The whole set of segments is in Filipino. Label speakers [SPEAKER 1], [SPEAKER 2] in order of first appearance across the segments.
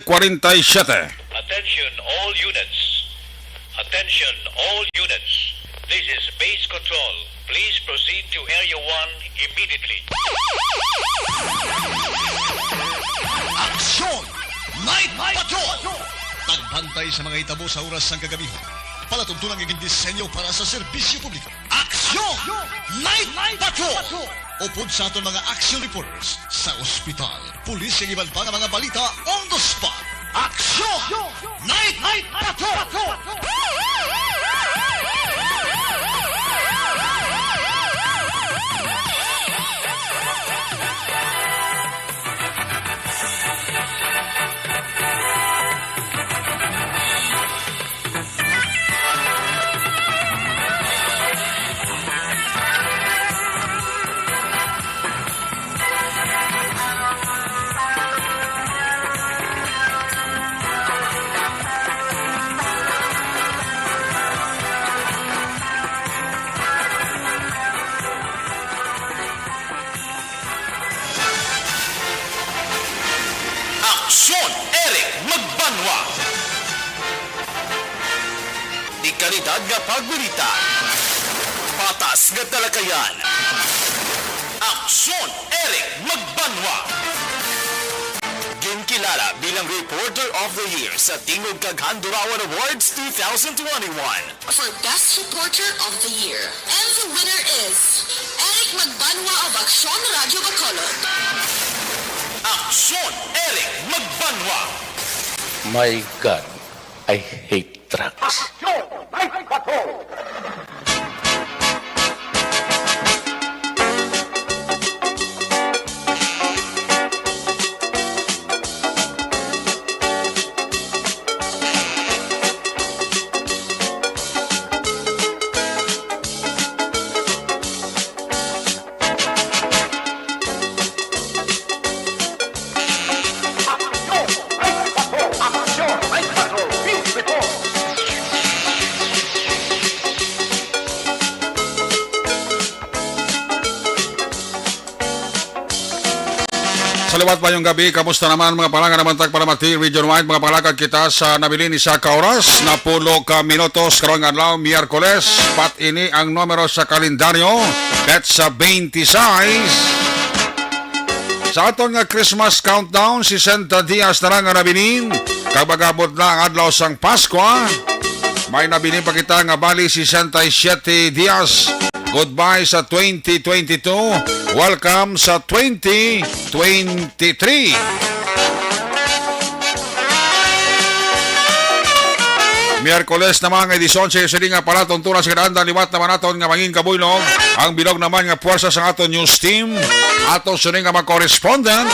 [SPEAKER 1] 47.
[SPEAKER 2] Attention all units. Attention all units. This is base control. Please proceed to Area 1 immediately.
[SPEAKER 3] Aksyon! Night Patrol! Tagbantay sa mga itabo sa oras ng kagabihan. Palatuntunang iging disenyo para sa serbisyo publiko. Aksyon! Night Patrol! Upod sa aton mga action reporters sa ospital, pulis ang iban pa ng mga balita on the spot. Aksyon! Night Patrol!
[SPEAKER 4] Aksyon Eric Magbanwa. Ikalidad nga pagbalita. Patas nga talakayan. Aksyon Eric Magbanwa. Ginkilala bilang Reporter of the Year sa Tingog kag Handurawan Awards 2021.
[SPEAKER 5] For Best Reporter of the Year. And the winner is Eric Magbanwa of Aksyon Radio Bacolod.
[SPEAKER 4] Aksyon Eric Magbanwa.
[SPEAKER 6] My God, I hate trucks.
[SPEAKER 1] Sa liwat pa yung gabi, kamusta naman mga palangga naman tagpalamati, region-wide mga palagad kita sa nabili ni sa oras, na pulo ka minutos karong adlaw, Miyerkules, pat ini ang numero sa kalendaryo, that's sa 26. Sa aton nga Christmas countdown, 60 dias na lang nga nabilin, kabagabot na ang adlaw sang Pasko, may nabilin pa kita nga bali 67 dias. Goodbye sa 2022. Welcome sa 2023. Miyerkules naman nga edisyon sa nga pala tuntunan sa kadaan liwat naman naton nga mangin kabuylog. Ang bilog naman nga puwersa sa aton news team. Aton suning nga mga correspondent.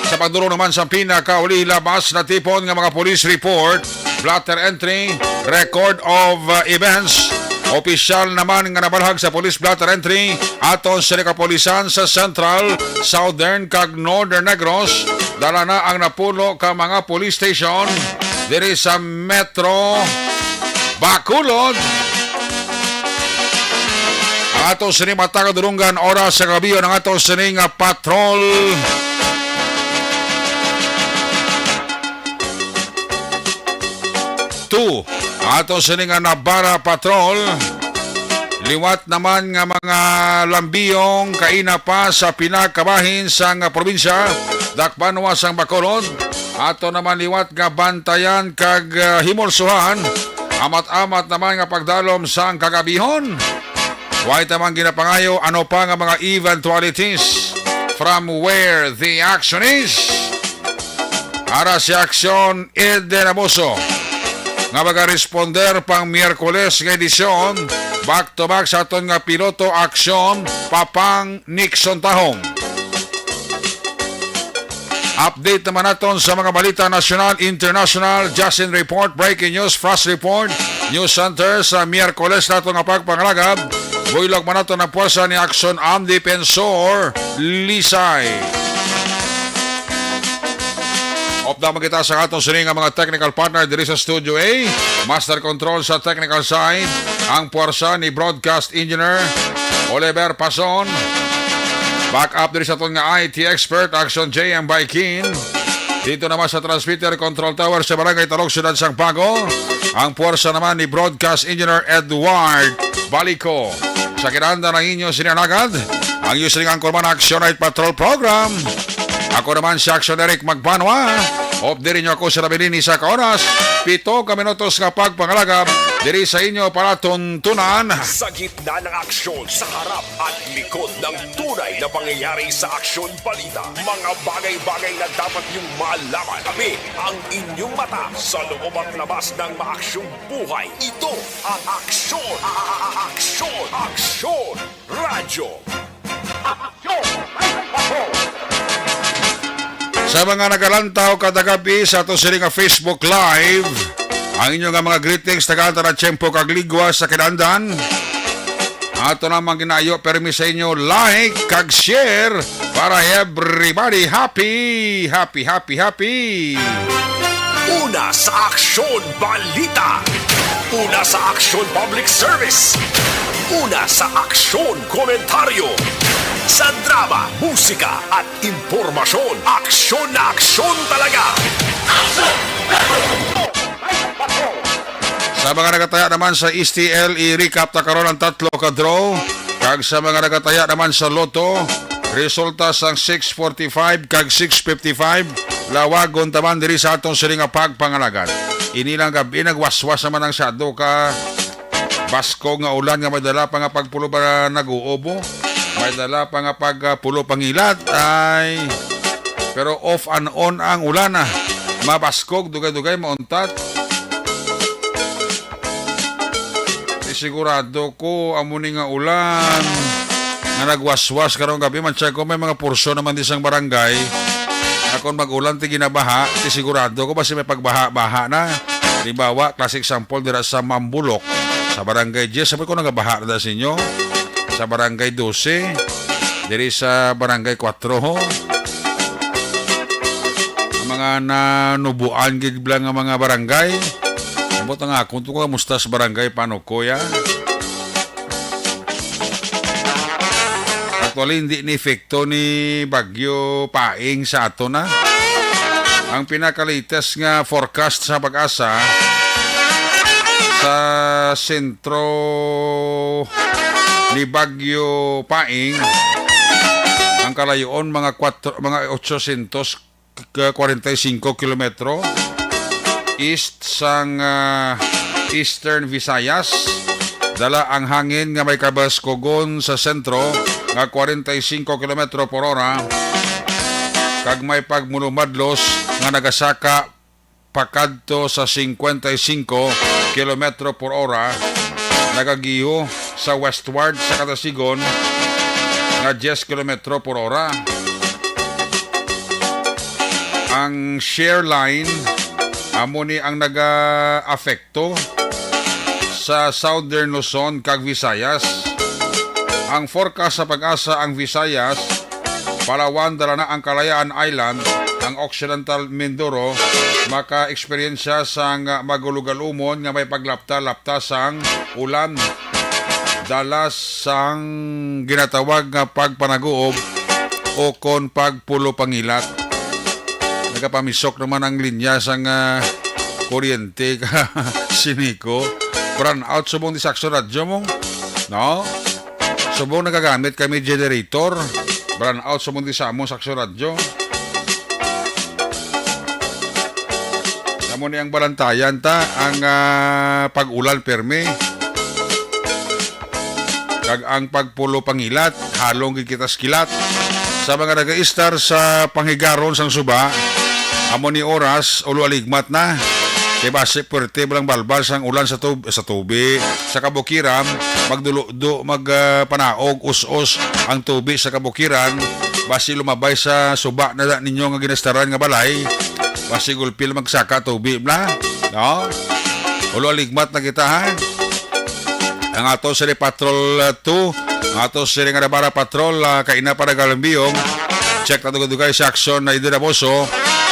[SPEAKER 1] Sa pagduro naman sa pinakauli labas na tipon nga mga police report, blatter entry, record of events. Opisyal naman nga nabalhag sa police blatter entry aton sa kapolisan sa Central, Southern kag Northern Negros. Dala na ang napulo ka mga police station diri sa Metro Bacolod. Ang aton sa matang durunggan oras sa gabi ng aton sa nga patrol. Ato sa nga Nabara Patrol, liwat naman nga mga lambiyong kaina pa sa pinakabahin sa nga probinsya, dakpanwa sang Bacolod. Ato naman liwat nga bantayan kag himulsuhan, amat-amat naman nga pagdalom sang kagabihon. Why tamang ginapangayo ano pa nga mga eventualities from where the action is. Ara si Aksyon Ederamoso nga mag-responder pang Miyerkules nga edisyon, back-to-back sa aton nga piloto aksyon, Papang Nixon Tahong. Update naman naton sa mga balita national, international, just in report, breaking news, flash report, news center sa Miyerkules naton nga pagpangalagab. Buylog man naton ang puwersa ni Aksyon Am Defensor Lisay. Opdaman kita sa atong sining ang mga technical partner diri sa Studio A. Master Control sa technical side, ang puwersa ni Broadcast Engineer Oliver Pason. Back up diri sa atong nga IT expert, Action JM Baikin. Dito naman sa Transmitter Control Tower sa Barangay Talog, Siyudad Sangpago, ang puwersa naman ni Broadcast Engineer Edward Balico. Sa kinanda ng inyo sinanagad, ang usually angkorman Action Night Patrol Program. Ako naman si Action Eric Magbanwa. Diri nyo ako sa nabilini sa kaoras. 7 minutos nga pagpangalagab. Diri sa inyo para tuntunan.
[SPEAKER 7] Sa gitna ng aksyon, sa harap at likod ng tunay na pangyayari sa aksyon balita. Mga bagay-bagay na dapat niyong malaman. Kami ang inyong mata sa loob at labas ng maaksyong buhay. Ito ang aksyon. Aksyon. Aksyon. Radyo.
[SPEAKER 1] Sa mga nagalantaw kada gabi sa ato sila nga Facebook Live, ang inyong nga mga greetings tagaanta na tiyempo kagligwa sa kinandan. Ato namang ginayo permi sa inyo like kag share para everybody happy.
[SPEAKER 7] Una sa aksyon balita. Una sa aksyon public service. Una sa aksyon komentaryo. Sa drama, musika at impormasyon. Aksyon na aksyon talaga.
[SPEAKER 1] Sa mga nagataya naman sa STL, i-recap na karon ang 3 ka draw. Kag sa mga nagataya naman sa Lotto, resulta sang 645 kag 655. Lawagon taman diri sa atong siling pagpangalagan. Inilang gabi nagwaswas naman ang sado ka basko nga ulan nga may dala pa nga pagpulo para nag-uubo. May dala pa nga pagpulo pangilat ay pero off and on ang ulan na. Mabaskog dugay-dugay mauntat. Sigurado ko amuni nga ulan nga nagwaswas karong gabi man check ko may mga pursyon naman di sang barangay. Akon mag-ulan ti ginabaha, ti sigurado ko basi may pagbaha-baha na. Halimbawa, classic sample dira sa Mambulok, sa barangay 10, sabi ko nagabaha na sa inyo. Sa barangay 12, diri sa barangay 4 ho. Ang mga nanubuan giglang nga mga barangay. Ambot nga kung ko kamusta sa barangay paano kuya. Actually, hindi ni efekto ni Bagyo Paing sa ato na. Ang pinakalites nga forecast sa pag-asa sa sentro ni Bagyo Paing, ang kalayoon mga 845 kilometro east sang Eastern Visayas. Dala ang hangin nga may kabaskogon sa sentro nga 45 km por hora kag may pagmulumadlos nga nagasaka pakadto sa 55 km por hora nagagiho sa westward sa katasigon nga 10 km por hora. Ang shear line amo ni ang naga-afekto sa Southern Luzon kag Visayas. Ang forecast sa pag-asa ang Visayas, Palawan, dala na ang Kalayaan Island, ang Occidental Mindoro, maka-eksperyensya sang magulugalumon nga may paglapta-lapta sang ulan. Dala sang ginatawag nga pagpanaguob o kon pagpulo pangilat. Nagapamisok naman ang linya sang kuryente ka siniko. Brand out subong di sakso radyo mo. No? Subong nagagamit kami generator. Brand out subong di sa mo sakso radyo. Namo ni ang balantayan ta ang pag-ulan perme. Kag ang pagpulo pangilat, halong gikitas kilat. Sa mga naga-istar sa panghigaron sang suba, amo ni oras ulo aligmat na. Kaya base puwerte balang balbal sang ulan sa tubi, sa kabukiran, magpanaog, us-us ang tubi sa kabukiran, base lumabay sa suba na ninyo nga ginastaran nga balay, base gulpil magsaka tubi na, no? Ulo aligmat na kita ha. Ang ato sa Patrol 2, ang ato sa nga Patrol, kaina para galambiyong, check na dugay sa aksyon na idinaboso,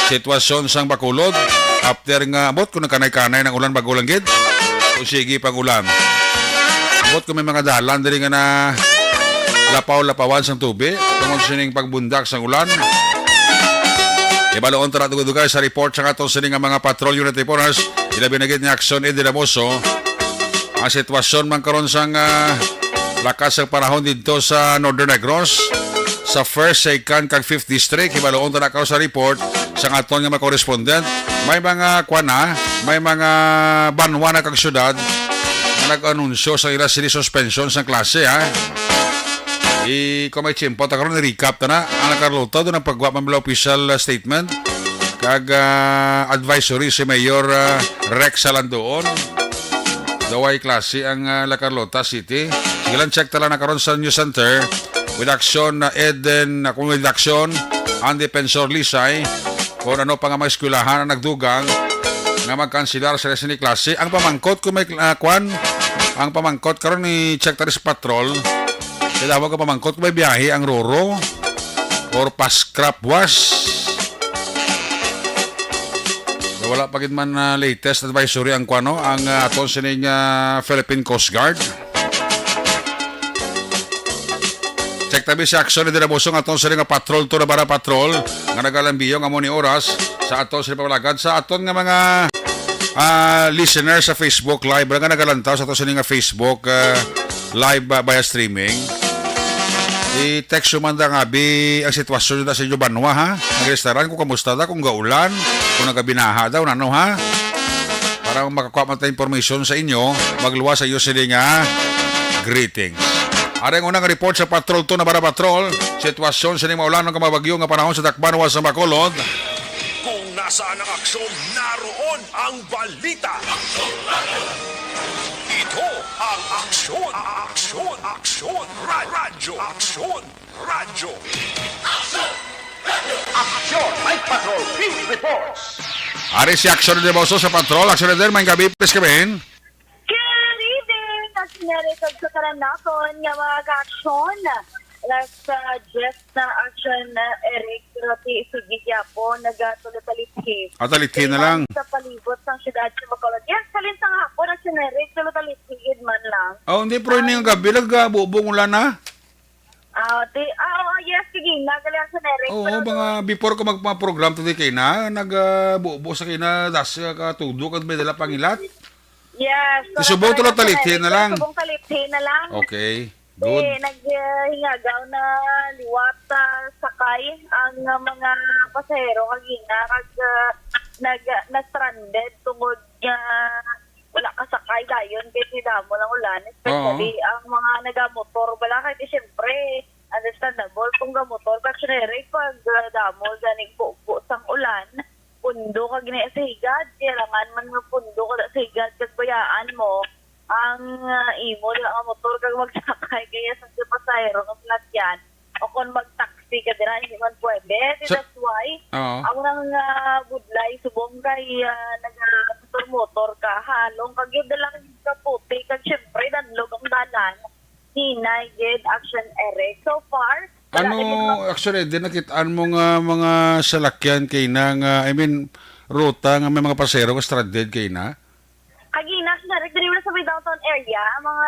[SPEAKER 1] sitwasyon sang Bacolod, after nga abot kung nagkanay-kanay ng ulan bago langgit o sige pang ulan abot kung may mga dalan dali nga na lapaw-lapawan sang tubig tungod sining pagbundak sang ulan Ibaloon tara dugay sa report sa katong sining nga mga patrol unit reporters. Ilabi na gid ni Aksyon Eddie Ramoso. Ang sitwasyon man karon sang lakas ng panahon dito sa Northern Negros sa 1st, 2nd kag 5th district. Ibaloon tara karon sa report sa aton nga mga correspondent. May mga may mga banwa na kag syudad na nag-anunsyo sa ila sili suspension sa klase ha. Kung may tsimpo, karon ni-recap na ang nakarluto doon ang pagwa pamila official statement kag advisory si Mayor Rex Salandoon. Daway klase ang La Carlota City. Sige lang check tala na karon sa News Center with action Eden with action ang Defensor Lisay kung ano pa nga mga eskwelahan ang nagdugang nga magkansilar sa lesson ni klase. Ang pamangkot kung may ang pamangkot karon ni check tala sa patrol. Kaya dapat ka pamangkot kung may biyahe ang Roro or pa-scrap wash. Wala pa gid man latest advisory ang ang aton sining Philippine Coast Guard. Check tabi si action ni Dinabosong aton sining patrol to na bara patrol nga nagalambiyo nga mo ni oras sa aton sining pamalagad sa aton nga mga listeners sa Facebook Live nga nagalantaw sa aton sining Facebook live via streaming. I-text yung manda nga ang sitwasyon na sa inyo banwa ha. Nag-restaurant kung kamusta da, kung gaulan, kung nagabinaha daw, nano ha. Para makakuha man tayo information sa inyo, magluwa sa iyo sila nga greetings. Aring unang report sa Patrol 2 na bara patrol, sitwasyon sa mga ulan ng kamabagyo nga panahon sa Tacbanwa sa Bacolod.
[SPEAKER 7] Kung nasaan ang aksyon, naroon ang balita. Ito ang aksyon, aksyon, radyo, aksyon, radyo.
[SPEAKER 8] Action! Night Patrol Field Reports!
[SPEAKER 1] Ari si Action de Boso sa patrol. Action de may gabi, please kabihin.
[SPEAKER 9] Good evening! At sinarikag sa karanakon nga mga ka-aksyon. Last just na action na Eric Roti Sugigyapo nagatulitalithi.
[SPEAKER 1] Atalithi na lang.
[SPEAKER 9] Sa palibot ng siyudad sa Bacolod. Yes, kalintang hapon action Eric, tulitalithi man lang.
[SPEAKER 1] Oh, hindi pro ini nga gabi, nagbubong ulan na.
[SPEAKER 9] Yes, sige, nagaling action Eric.
[SPEAKER 1] Oo, mga before ko magpa-program today kay na, nagbubo sa kina das ka tudo kad may dala pangilat.
[SPEAKER 9] Yes.
[SPEAKER 1] Subong tulitalithi na lang.
[SPEAKER 9] Subong talithi na lang.
[SPEAKER 1] Okay. Good.
[SPEAKER 9] Naghingagaw na liwat sakay ang mga pasahero kagina kag na-stranded tungod wala kasakay dayon kay damo lang ulan, especially ang mga nagamotor wala kay siyempre understandable kung gamotor kasi pag damo ganing po sang ulan pundo ka gina sa higad kailangan man nga pundo ka sa higad kag bayaan mo ang imo lang ang motor kag magsakay kaya sa pasahero ng lasyan o kung mag-taxi ka din hindi man pwede. That's why ang nang budlay subong kay nag-motor ka halong kag yun lang ka puti kag syempre danlog ang dalan hinay gid action Eric. So far
[SPEAKER 1] actually din nakitaan mo nga mga salakyan kay na nga ruta nga may mga pasahero ka stranded kay na
[SPEAKER 9] kagina na nagdiriwala sa may downtown area mga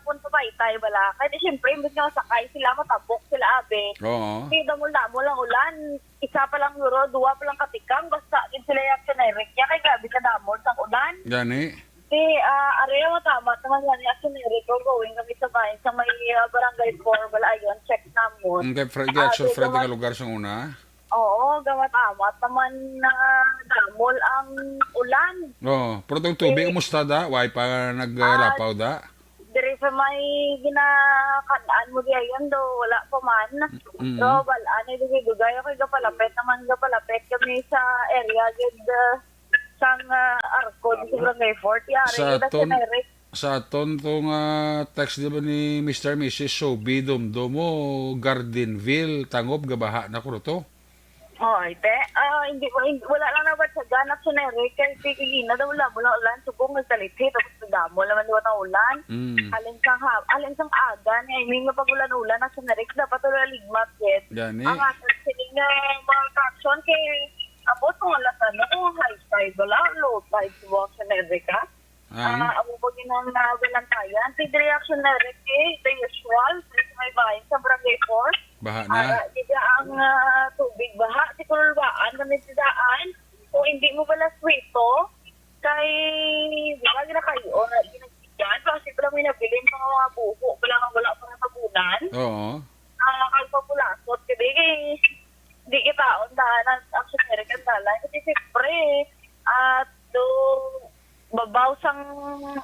[SPEAKER 9] punto Taytay bala kaya siyempre imbes nga sakay sila matabok sila abe kaya mo lang ulan isa pa lang euro duwa pa lang katikang basta sila action Eric kaya kay gabi ka damol sang ulan
[SPEAKER 1] gani
[SPEAKER 9] area mo tama naman yan action Eric going kami sa bahay sa may barangay 4 bala ayon check namon
[SPEAKER 1] kay action friend nga lugar sa una.
[SPEAKER 9] Oo, gamat-amat naman na damol ang ulan.
[SPEAKER 1] Pero itong tubig, umusta da? Why pa naglapaw da?
[SPEAKER 9] Dari sa may ginakanaan mo diyan do, wala pa man. So, balaan, dugay ako gapalapit kami sa area gid sang Arco, di Barangay 40.
[SPEAKER 1] Sa aton tong text di ba ni Mr. Mrs. Sobi Dumdumo, Gardenville, Tangob, Gabaha na ko to?
[SPEAKER 9] Hindi wala lang naman sa ganak sa Eric kasi kigina daw wala ulan subong nagtalithi tapos damo naman daw ang ulan alin sang aga ni may mapagulan-ulan na sa Eric dapat wala ligmat yet ang ato sining mga traction kay abot ng alasan no high tide wala low tide sa sa Eric amo po ginang nawalan tayo anti reaction na Eric the usual sa may bahay sa Barangay 4
[SPEAKER 1] Baha na.
[SPEAKER 9] Di ba ang tubig baha, si kulbaan, kami sidaan, kung hindi mo pala swito, kay, di ba, gina kayo, na ginagsiyan, kasi pala may nabilin mga buho, wala pa ng tabunan,
[SPEAKER 1] Oo.
[SPEAKER 9] kalpapulasot, kaya hindi kita, undahan, ang American dalan, kasi siyempre, do, babaw sang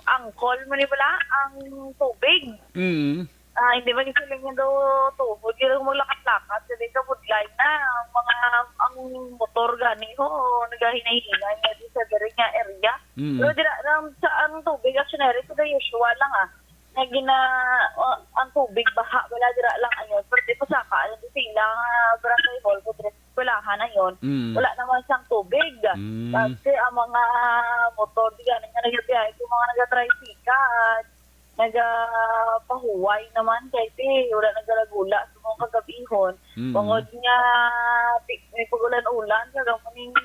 [SPEAKER 9] angkol mo ni pala, ang tubig.
[SPEAKER 1] Mm.
[SPEAKER 9] Hindi ba gisiling nga daw tubod, hindi lang maglakat-lakat, kasi ka budlay na, ang motor gani ho, nagahinay-hinay nga di sa diri nga area.
[SPEAKER 1] Mm.
[SPEAKER 9] Pero sa ang tubig, actionary, so the usual lang na ang tubig baha, wala dira lang ayon. Pero di pa saka, di sila barangay hall, walahan na yun.
[SPEAKER 1] Mm.
[SPEAKER 9] Wala naman siyang tubig.
[SPEAKER 1] Mm.
[SPEAKER 9] Kasi ang mga motor, di gani nga nagabiyahe, yung mga nagatricycle, nagapahuway naman kasi wala nagalagula sa mga kagabihon.
[SPEAKER 1] Mm.
[SPEAKER 9] Bangod nga may pagulan-ulan kagang maning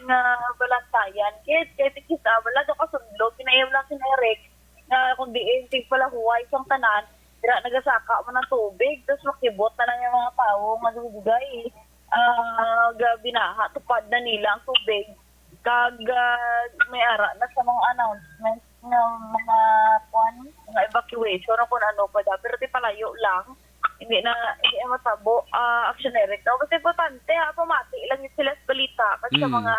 [SPEAKER 9] balantayan. Kahit kita wala daw kasundlo, kinayam lang sinarek na kung diin pala huway sang tanan, dira nagasaka mo ng tubig, tapos makibot na lang yung mga tao magugugay. Binaha, tupad na nila ang tubig. Kag may ara na sa mga announcements ng mga evacuation o kung ano pa da. Pero di palayo lang. Hindi matabo. Actionary daw. Kasi importante pamati lang yung sila sa balita. Kasi sa mga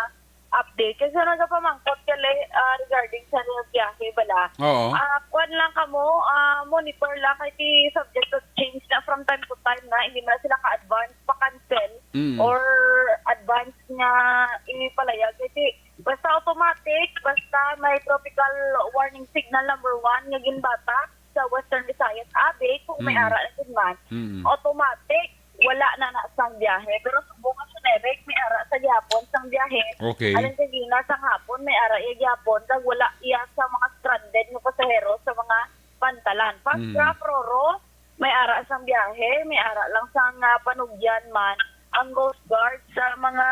[SPEAKER 9] update. Kasi nagapamangkot kali regarding sa biyahe bala.
[SPEAKER 1] Oo.
[SPEAKER 9] Kuwan lang kamo, monitor lang kasi subject to change na from time to time na hindi na sila ka-advance pa-cancel or advance nga ipalayag. Kasi basta automatic, basta may tropical warning signal number 1 nga ginbata sa Western Visayas Abe, kung may ara na sigman, automatic, wala na sang biyahe. Pero subukan sa Nerek, may ara sa Yapon sang biyahe.
[SPEAKER 1] Okay.
[SPEAKER 9] Alin sa Gina, sa hapon, may ara iya Yapon, kag wala iya sa mga stranded ng pasahero sa mga pantalan. Pastra, Roro, may ara sang biyahe, may ara lang sang panugyan man. Ang Coast Guard sa mga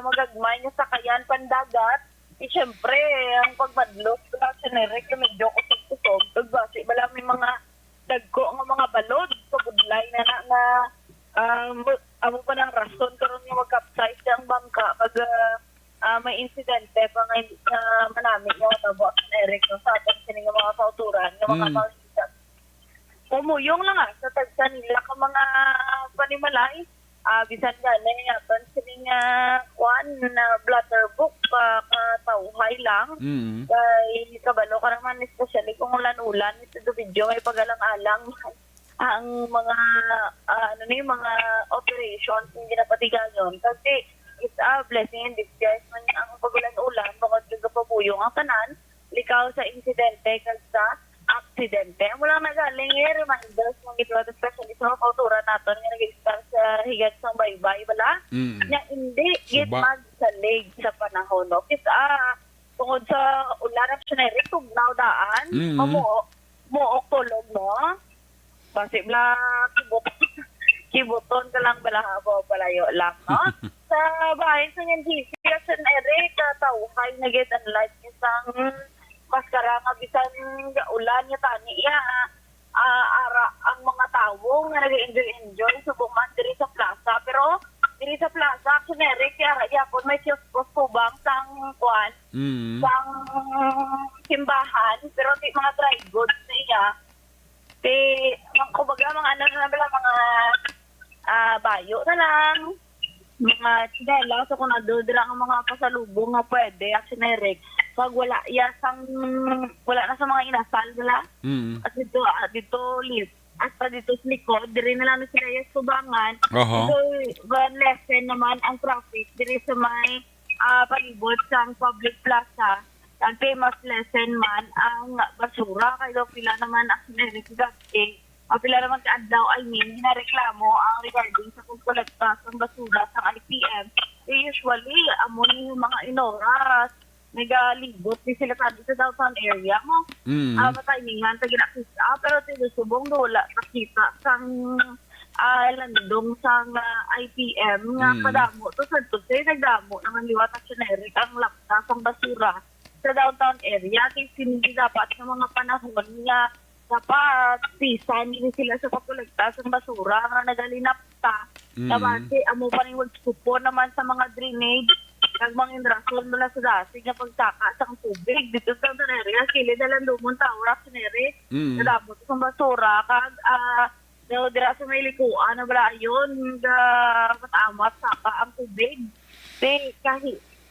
[SPEAKER 9] magagmay nga sakayan pandagat, siyempre, ang pagmadlot sa Nerek, medyo kusog-kusog. Pagbasi, wala may mga dagko ng mga balod sa budlay na amo pa ng rason karon nga mag-capsize ang bangka pag may insidente pa nga manami nga tabo sa Eric no, sa ating sining mga kauturan ng mga malisan. Umuyong lang sa tagsa nila ka mga panimalay, bisan gani aton sining kwan na blatterbook tawhay lang. Kay kabalo ka naman especially kung ulan-ulan ito video may pagalang-alang ang mga mga operations hindi napatigayon kasi it's a blessing in disguise man ang pagulan-ulan bukod yung kapabuyong ang tanan likaw sa insidente kag sa aksidente mula nagaling reminders mga ito especially sa mga kauturan natin nga nag-start sa higat sa baybay bala nga hindi git magsalig sa panahon no kasi tungod sa ulan at sinay tugnaw daan mo tulog no. Kasi kibuton ka lang bala habo palayo lang, no? Sa bahay sa NGC, kasi Eric, tawhay na get and light isang maskara nga bisan ulan niya tani ara ang mga tao nga nag-enjoy subukan diri sa plaza. Pero diri sa plaza, kasi Eric, ara yapon may kiosk kubang sang kuan, sang simbahan, pero di mga dry goods na iya. Kumbaga mga mga bayo na lang, mga chinela, so kung nadodra ang mga pasalubong nga pwede, actioneric, pag wala na sa mga inasal nila, at dito live, at pa dito sa likod, diri na lang sila yung subangan, so lesson naman ang traffic, diri sa may palibot sa public plaza, ang famous lesson man ang basura kay daw pila naman ang nirigagting pila naman kaadlaw ginareklamo ang regarding sa pagkolekta ng basura sa IPM. Usually amo ni yung mga inoras nagalibot di sila sa downtown area mo matimingan ta ginakita pero tinusubong wala nakita sang landong sang IPM nga padamo to sa nagdamo naman liwat actionary ang lakta sang basura sa downtown area kasi hindi dapat sa mga panahon nga dapat pisan hindi sila sa pagkolekta ng basura nga nagalinapta Na base, amo pa rin magsupo naman sa mga drainage. Nagmangin rason mula sa dasig na pagsaka sa tubig. Dito sa area, kilid na lang lumon tawra sa nere. Nadabot sa basura. Kag, dira sa may likuan na bala yun, matamat saka ang tubig.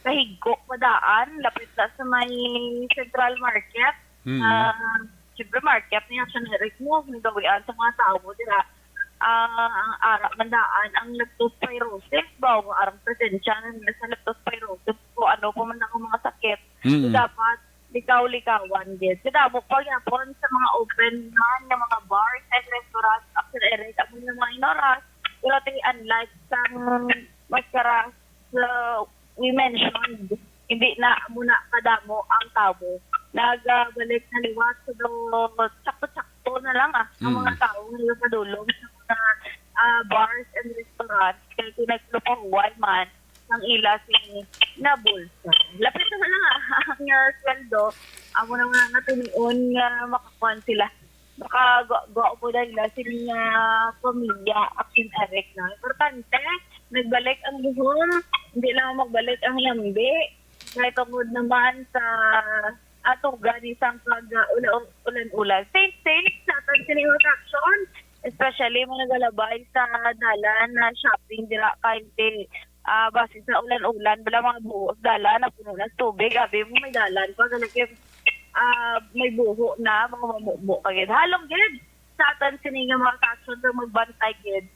[SPEAKER 9] Kahigko padaan, lapit na sa may Central Market. Siyempre market niya sa nere mo, nagawian sa mga tao dira. Ang arak mandaan ang leptospirosis ba o arang presensya nila sa leptospirosis o ano pa man ang mga sakit dapat likaw-likawan din. Kaya mo pagyapon sa mga open man ng mga bars and restaurants after area mo yung mga inoras wala tayo unlike sa maskara we mentioned hindi na muna kadamo ang tao nagbalik na liwas sa sakto-sakto na lang ang mga tao ngayon sa dulong bars and restaurants kaya pinaglupahuan man ng ila si nabulsa. Lapit naman lang ang sweldo. Amo naman natunion nga makakuan sila. Baka go po dahil sila pamilya Action Eric na. Importante, nagbalik ang buhon. Hindi lang magbalik ang lambi. Kahit tungod naman sa atugan isang ulan-ulan. Safe sa atin sining action. Especially mga nagalabay sa dalan na shopping dira kahit base sa ulan-ulan bala mga buhos dalan na puno ng tubig abi mo may dalan pa galakip may buho na mga mamubo kagid halong gid sa atin sining mga action na magbantay gid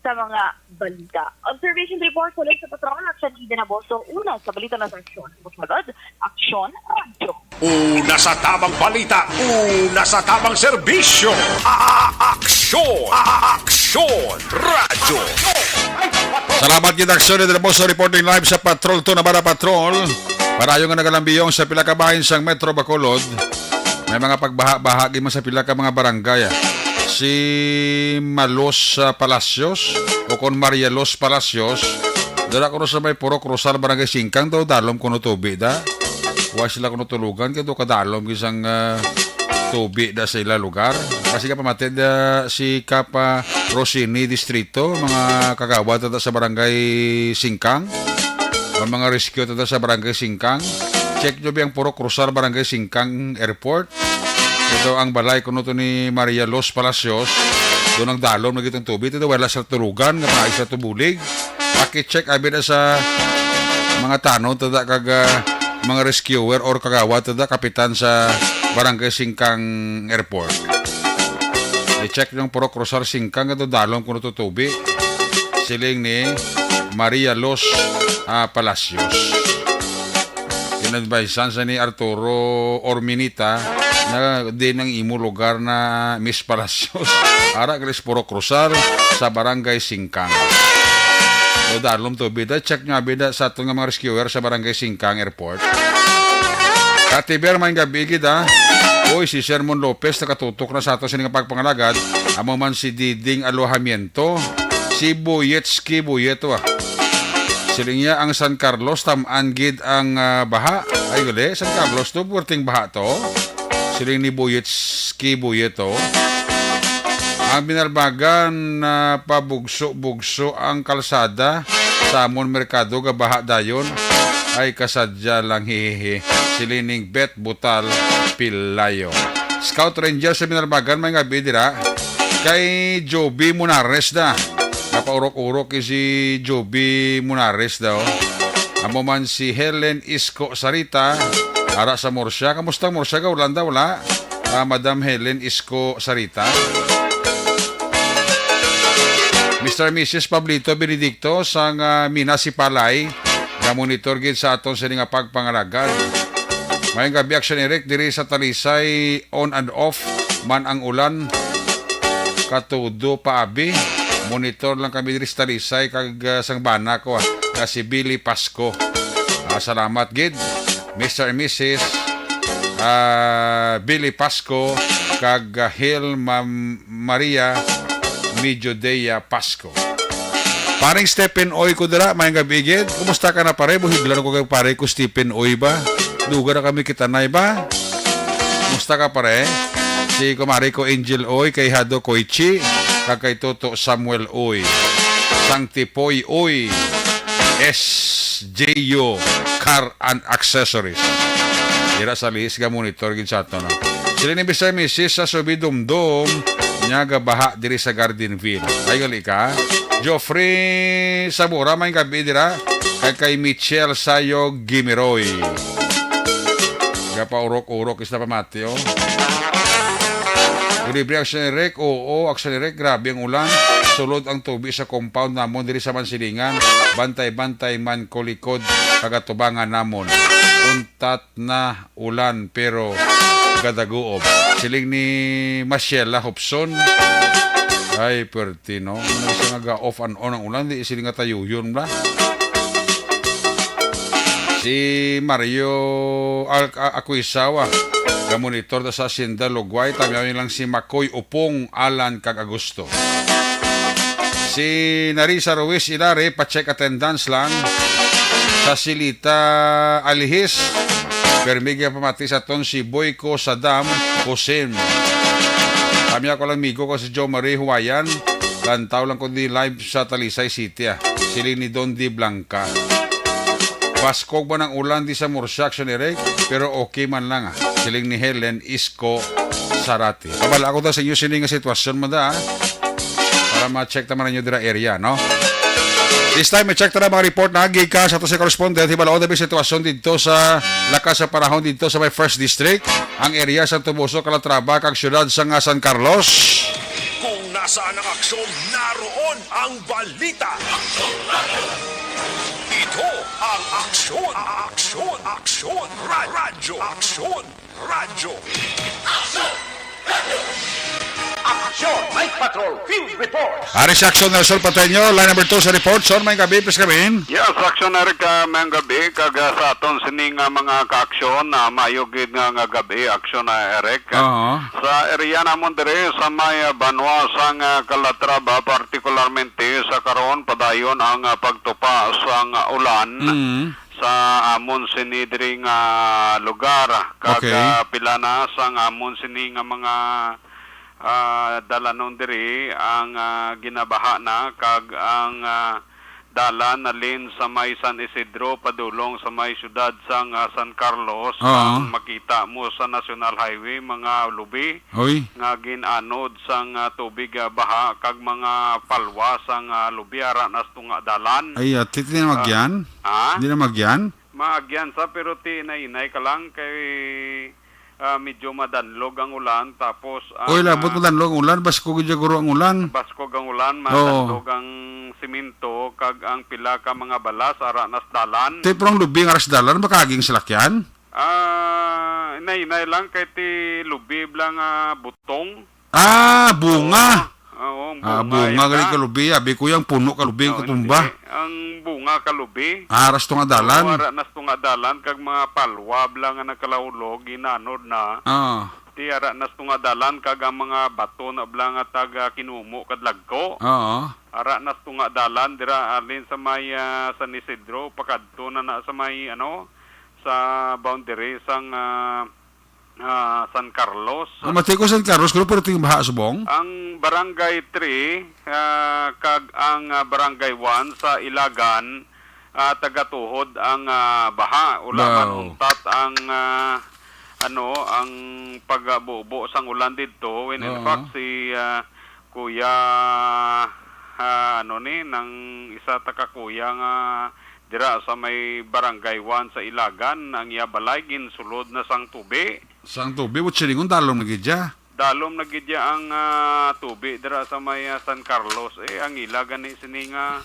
[SPEAKER 9] sa mga balita. Observation report ulit sa Patrol Action Ida na Boso una sa balita ng action. Musunod, Action Radio.
[SPEAKER 7] Una sa tamang balita, una sa tamang serbisyo. Aksyon! Aksyon! Radyo!
[SPEAKER 1] Salamat kita aksyon na Boso reporting live sa Patrol to na Bara Patrol. Parayo nga nagalambiyong sa pila ka bahin sang Metro Bacolod. May mga pagbaha-bahagi man sa pila ka mga barangay. Si Malos Palacios o kon Maria Los Palacios dala ko sa may puro krusal barangay Singkang daw dalom kuno tubi da wa sila kuno tulugan kado kadalom isang tubi da sa ila lugar kasi ka pamatid si Kapa Rosini Distrito mga kagawad tada sa barangay Singkang mga rescue tada sa barangay Singkang check nyo biyang puro krusal barangay Singkang Airport. Ito ang balay kuno to ni Maria Los Palacios. Doon ang dalom na gitong tubig. Ito wala sa tulugan nga maayos sa tubulig. Paki-check abi na sa mga tanong tada kag mga rescuer or kagawad tada kapitan sa barangay Singkang Airport. I-check yung puro krusar Singkang ito dalom kuno to tubig. Siling ni Maria Los Palacios. Inadvisan sa ni Arturo Orminita na din ang imo lugar na Miss Palacios. Ara galis puro krusar sa barangay Singkang. O dalom to bida check nyo bida sa atong mga rescuer sa barangay Singkang Airport. Katiber man gabi gid Oy si Sermon Lopez nakatutok na sa ato sining pagpangalagad. Amo man si Diding Alojamiento, si Boyetski Boyeto Siling niya ang San Carlos tamaan gid ang baha. Ay gali San Carlos to puwerteng baha to. Siling ni Boyetski Boyeto. Ang binalbagan na pabugso-bugso ang kalsada sa Amon Mercado gabaha dayon ay kasadya lang hihihi. Silining Bet Butal Pilayo. Scout Ranger sa binalbagan may gabi dira kay Joby Munares da. Napaurok-urok si Joby Munares daw. Amo man si Helen Isko Sarita ara sa Morsya. Kamusta Morsya ka? Ulanda wala? Madam Helen Isko Sarita. Mr. Mrs. Pablito Benedicto sang Minas Sipalay nga monitor gid sa aton sa nga pagpangalagad. Mayong gabi Action Eric diri sa Talisay on and off man ang ulan katudo paabi. Monitor lang kami diri sa Talisay kag sang bana ko si Billy Pasco. Salamat gid Mr. and Mrs. Billy Pasco kag Hil Maria Midyodea Pasco. Paring Stephen Oy ko dira mayong gabi gid. Kumusta ka na pare? Buhiglan ko kay pare ko Stephen Oy ba? Duga na kami kitanay ba? Kumusta ka pare? Si kumari ko Angel Oy kay Hado Koichi kag kay Toto Samuel Oy. sang Tipoy Uy SJU Car and Accessories. Dira sa list ka monitor gid sa ato na. Sila ni Bisay Mrs. sa Subidumdum nya gabaha diri sa Gardenville. Ay gali ka. Joffrey Sabura may gabi dira kay Michelle Sayo Gimiroy. Gapa urok-urok isda pamati oh. Libre Action Rec, oo, Action Rec, grabe ang ulan. Sulod ang tubi sa compound namon diri sa Mansilingan. Bantay-bantay man kolikod kagatubangan namon. Untat na ulan pero gadaguob. Siling ni Marcela Hobson. Ay, perti, no? Ano siya nga off and on ang ulan, di siling nga tayo yun ba? Si Mario Akuisawa, monitor sa Hacienda Lugway, tamyamin lang si Makoy Upong Alan kag Agosto. Si Narisa Ruiz Ilare, pa-check attendance lang. Sa Silita Alihis, permigya pamati sa ton si Boyko Saddam Hussein. Kami ako lang migo ko si Joe Marie Huwayan, lantaw lang ko di live sa Talisay City. Sili ni Don Di Blanca. Baskog ba ng ulan di sa Mursak siya ni Rick, pero okay man lang Siling ni Helen Isko Sarati. Kabala ako daw sa inyo sining nga sitwasyon mo da para ma-check naman ninyo dira area, no? This time, i-check na mga report na gikas sa ito sa correspondent. Hibala o dabi sitwasyon dito sa lakas sa panahon dito sa may 1st District, ang area sa Tubuso, Calatrava, kag syudad sa San Carlos.
[SPEAKER 7] Kung nasaan ang aksyon, naroon ang balita. Ito ang aksyon, aksyon, aksyon, radyo, aksyon, radyo.
[SPEAKER 8] Aksyon, Night Patrol, Field Report.
[SPEAKER 1] Ari sa aksyon na Sol Pateño, line number 2 sa report. Son, may gabi, please kami.
[SPEAKER 10] Yes, aksyon na rin ka may gabi, kag sa aton sining mga ka-aksyon na mayugid nga gabi, aksyon na Eric. Sa area namon dire sa may Banwa sang Calatrava, particularmente sa karon padayon ang pagtupa sang ulan. Sa amon sini diri nga lugar, kag pila na sang amon sini nga mga dalanon diri ang ginabaha na kag ang dalan na lin sa may San Isidro padulong sa may syudad sang San Carlos. Ang makita mo sa National Highway mga lubi nga ginanod sang tubig baha kag mga palwa sang lubi ara nas tunga dalan.
[SPEAKER 1] Ay, titi na magyan? Hindi na magyan?
[SPEAKER 10] Maagyan sa pero inay ka lang kay medyo madanlog ang ulan tapos
[SPEAKER 1] labot madanlog ang ulan, basko gid guro ang ulan.
[SPEAKER 10] Basko ang ulan, madanlog ang simento kag ang pila ka mga balas ara nas dalan.
[SPEAKER 1] Tiprong lubi nga ras dalan makaging salakyan?
[SPEAKER 10] Inay lang kay ti lubi lang butong.
[SPEAKER 1] Bunga.
[SPEAKER 10] Oo,
[SPEAKER 1] bunga gali ka lubi, abi ko yang puno ka lubi ko tumba.
[SPEAKER 10] Ang bunga ka lubi.
[SPEAKER 1] Aras to nga dalan.
[SPEAKER 10] Ara nas to nga dalan kag mga palwa lang nga nagkalawlog ginanod na. Ti ara nas to nga dalan kag ang mga bato na blang nga taga kinumo kadlagko. Ara nas to nga dalan dira alin sa may San Isidro pakadto na sa may sa boundary sang San Carlos.
[SPEAKER 1] Matay ko San Carlos, pero tingin baha subong?
[SPEAKER 10] Ang Barangay 3 kag ang Barangay 1 sa Ilagan tagatuhod ang baha. Ulaman untat ang ang pagbubo sang ulan dito. When in fact si Kuya nang isa taka kuya nga dira sa may Barangay 1 sa Ilagan ang iabalay sulod na sang tubi.
[SPEAKER 1] Sang tubi, silingon dalom na gidya?
[SPEAKER 10] Dalom na gidya ang tubi dira sa may San Carlos. Ang Ilagan ni sini nga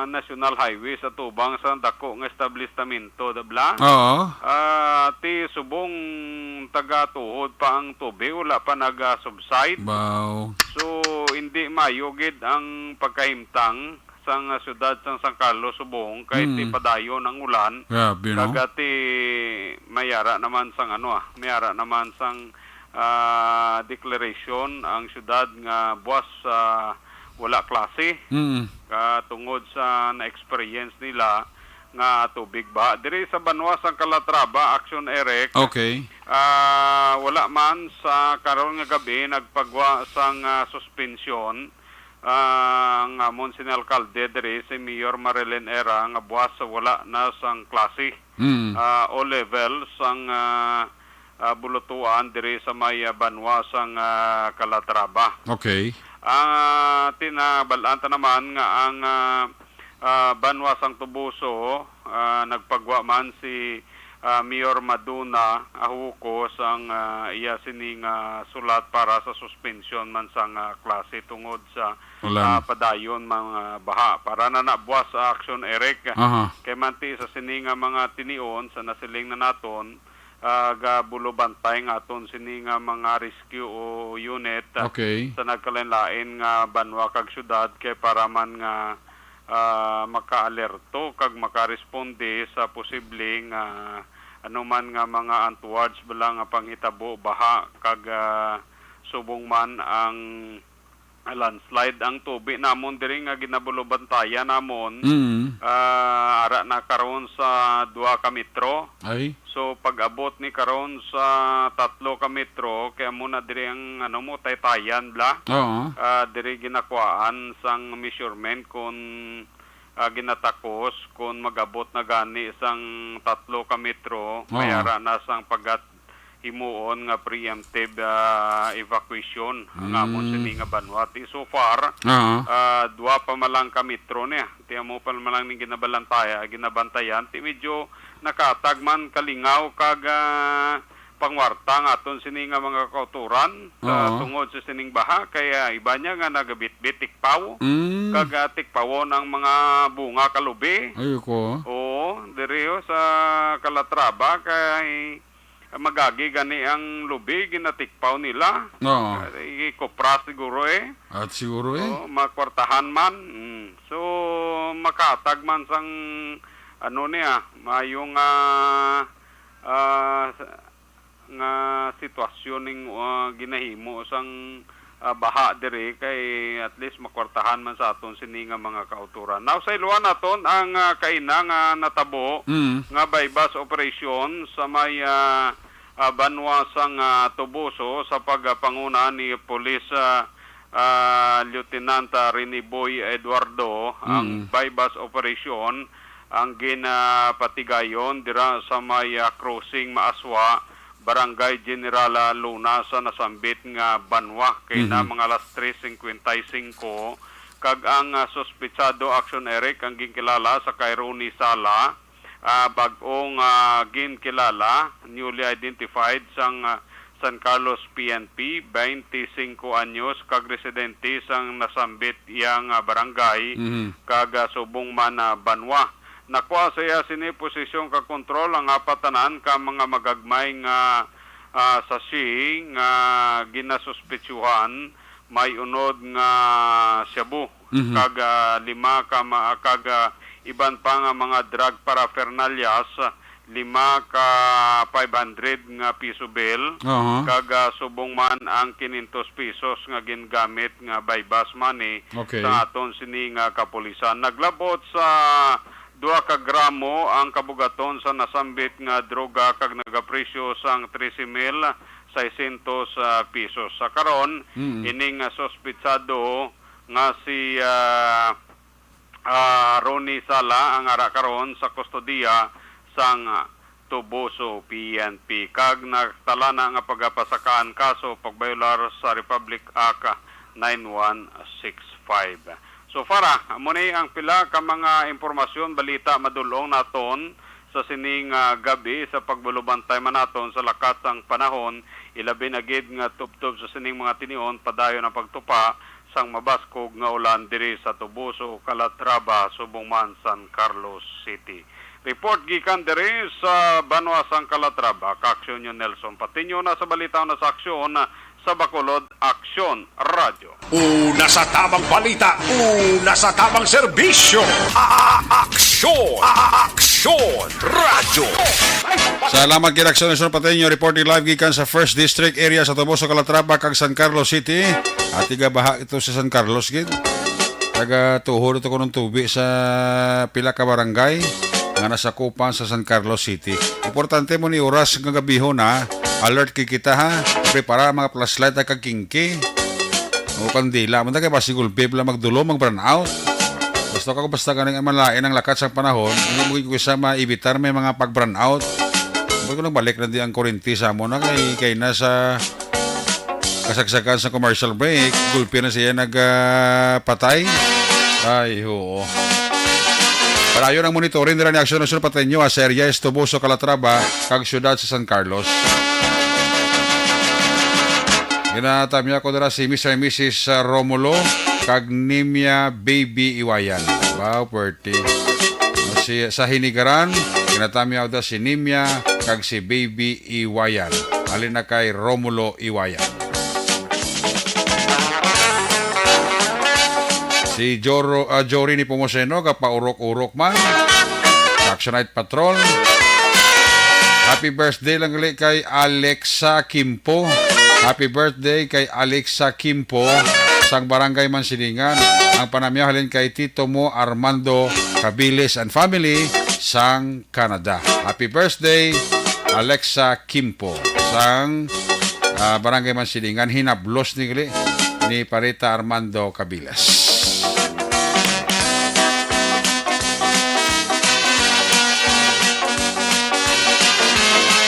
[SPEAKER 10] National Highway sa tubang sa dako nga establishmento dabla. Ti subong taga-tuhod pa ang tubi, wala pa naga-subside.
[SPEAKER 1] Wow.
[SPEAKER 10] So hindi mayugid ang pagkahimtang sang syudad sang San Carlos subong kay ti padayon ang ulan. Kagati mayara naman sang mayara naman sang declaration ang syudad nga buwas wala klase. Tungod sa na-experience nila nga tubig ba diri sa Banwa sang Calatrava, Action Eric. Wala man sa karon nga gabi nagpagwa sang suspension ang amon sinalkalde diri si Mayor Marilyn Era nga buwas sa wala na sang klase o levels ang bulutuan diri sa may Banwa sang Calatrava.
[SPEAKER 1] Okay.
[SPEAKER 10] Ang tinabalanta naman nga ang Banwa sang Tubuso nagpagwa man si Mayor Maduna ahuko sang iya sining sulat para sa suspension man sang klase tungod sa padayon mga baha para na nabuwas sa action Eric kay manti sa sining mga tinion sa nasiling na naton ga bulubantay nga aton sining mga rescue o unit sa nagkalain-lain nga Banwa kag syudad kay para man nga maka-alerto kag makaresponde sa posibleng anuman nga mga untoward bala nga panghitabo baha kag subong man ang landslide ang tubi namon diri nga ginabulubantayan namon ara na karon sa 2 ka metro. So pag-abot ni karon sa 3 ka metro kaya muna diri ang mo taytayan bla. Diri ginakuan sang measurement kung ginatakos kung magabot na gani sang 3 ka metro mayara na sang himuon nga preemptive evacuation nga amon sining nga Banwati. So far 2 pa malang ka metro niya ti amo pa malang ning ginabantayan ti medyo nakatag man kalingaw kag pangwarta nga aton sining nga mga kauturan tungod sa sining baha kaya iba niya nga nagabitbit tikpaw kag tikpawon ang mga bunga kalubi. Diri sa Calatrava kay magagi gani ang lubi ginatikpaw nila. Ikopra siguro
[SPEAKER 1] At siguro
[SPEAKER 10] makwartahan man. So makatag man sang niya mayong nga sitwasyon ning ginahimo sang baha diri kay at least makwartahan man sa aton sini nga mga kauturan. Now sa iluan naton ang kaina nga natabo nga bypass operation sa may Banwa sang Tubuso sa pagpanguna ni Police Lieutenant Rene Boy Eduardo. Ang bypass operation ang ginapatigayon dira sa may crossing Maaswa, Barangay General Luna sa nasambit nga Banwa kay na mga alas 3:55 kag ang suspetsado action Eric ang ginkilala sa Caironi Sala bag-ong ginkilala newly identified sang San Carlos PNP 25 anyos kag residente sang nasambit iyang barangay kag subong man Banwa. Nakuha siya sini posisyon ka kontrol ang apatanan ka mga magagmay nga sasi nga ginasuspetsuhan may unod nga shabu kag 5 kag iban pa nga mga drug paraphernalias 5 ka 500 nga piso bill kag subong man ang 500 pesos nga gingamit nga bypass money sa aton sini nga kapulisan. Naglabot sa 2 ka gramo ang kabugaton sa nasambit nga droga kag nagapresyo sang 13,600 pesos. Sa karon ining sospetsado nga si Ronnie Sala ang ara karon sa kustodiya sang Tubuso PNP kag nagtala na nga pagapasakaan kaso pagbayular sa Republic Act 9165. So fara amo ni ang pila ka mga impormasyon balita madulong naton sa sining gabi sa pagbulubantay man naton sa lakat sang panahon ilabi na gid nga tubtob sa sining mga tinion padayon ang pagtupa sang mabaskog nga ulan diri sa Tubuso, Calatrava, subong man San Carlos City. Report gikan diri sa Banwa sang Calatrava, Kaaksyon yun Nelson Patinyo na sa balita na sa aksyon sa Bacolod Aksyon Radio.
[SPEAKER 7] Una sa tamang balita, una sa tamang serbisyo. Aksyon! Aksyon Radio!
[SPEAKER 1] Salamat kay Aksyon Nelson Patinyo. Reporting live gikan sa 1st District area sa Tubuso, Calatrava, kag San Carlos City. At tiga baha ito sa San Carlos gid. Taga tuhod ito ko ng tubi sa pila ka barangay nga nasakupan sa San Carlos City. Importante mo ni oras nga gabiho na alert kay kita ha. Prepara mga flashlight at kagkingki. O kandila, man kay basigulpi pala magdulo, mag-burnout. Basta ganing malain ang lakat sa panahon, hindi mo kisa maibitar may mga pag-burnout. Bago nang balik na di ang kurinti sa mo na kay nasa kasagsagan sa commercial break, gulpi na siya nagpatay. Ay, oo. Para yun ang monitoring nila ni Aksyon National Patenyo sa area Estoboso, Calatrava, kag syudad sa San Carlos. Ginatamya ko dara si Mr. and Mrs. Romulo kag Nimya Baby Iwayan. Wow, pwerte. Sa Hinigaran, ginatamya ko si Nimya kag si Baby Iwayan. Alin na kay Romulo Iwayan. Si Jory ni Pomoseno, kapaurok-urok man. Action Night Patrol. Happy birthday lang ulit kay Alexa Kimpo. Happy birthday kay Alexa Kimpo sang Barangay Mansilingan. Ang panamyahalin kay Tito Mo Armando Cabiles and family sang Canada. Happy birthday Alexa Kimpo sang Barangay Mansilingan. Hinablos ni Parita Armando Cabiles.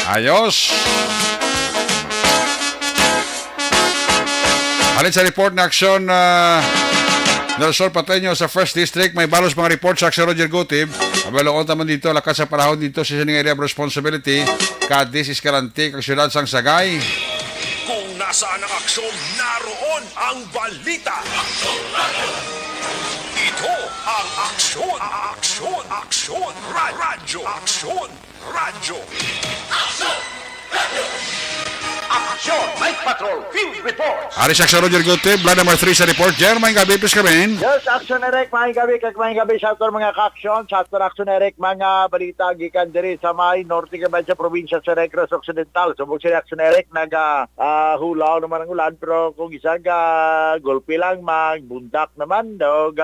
[SPEAKER 1] Ayos. Halin sa report na aksyon Nelson Pateño sa 1st District, may balos mga report sa aksyon Roger Gutib. Abaloon naman dito, lakas sa panahon dito sa sining area of responsibility. Kadis Iskarante, kag syudad sang Sagay.
[SPEAKER 7] Kung nasaan ang aksyon, naroon ang balita. Ito ang aksyon, radyo, radyo.
[SPEAKER 8] Aksyon, Night Patrol, Field Reports.
[SPEAKER 1] Aris aksyon Roger Gutib, blood number 3 sa report. Jermaine Gabi, please kami.
[SPEAKER 11] Yes, Aksyon Eric, maing gabi sa ator mga ka-aksyon. Sa ator Aksyon Eric, mga balita gikan diri sa may norte kabay sa probinsya sa Negros Occidental. Subok si Aksyon Eric, hulaw naman ang ulan, pero kung isang golpe lang, magbundak naman. Dog,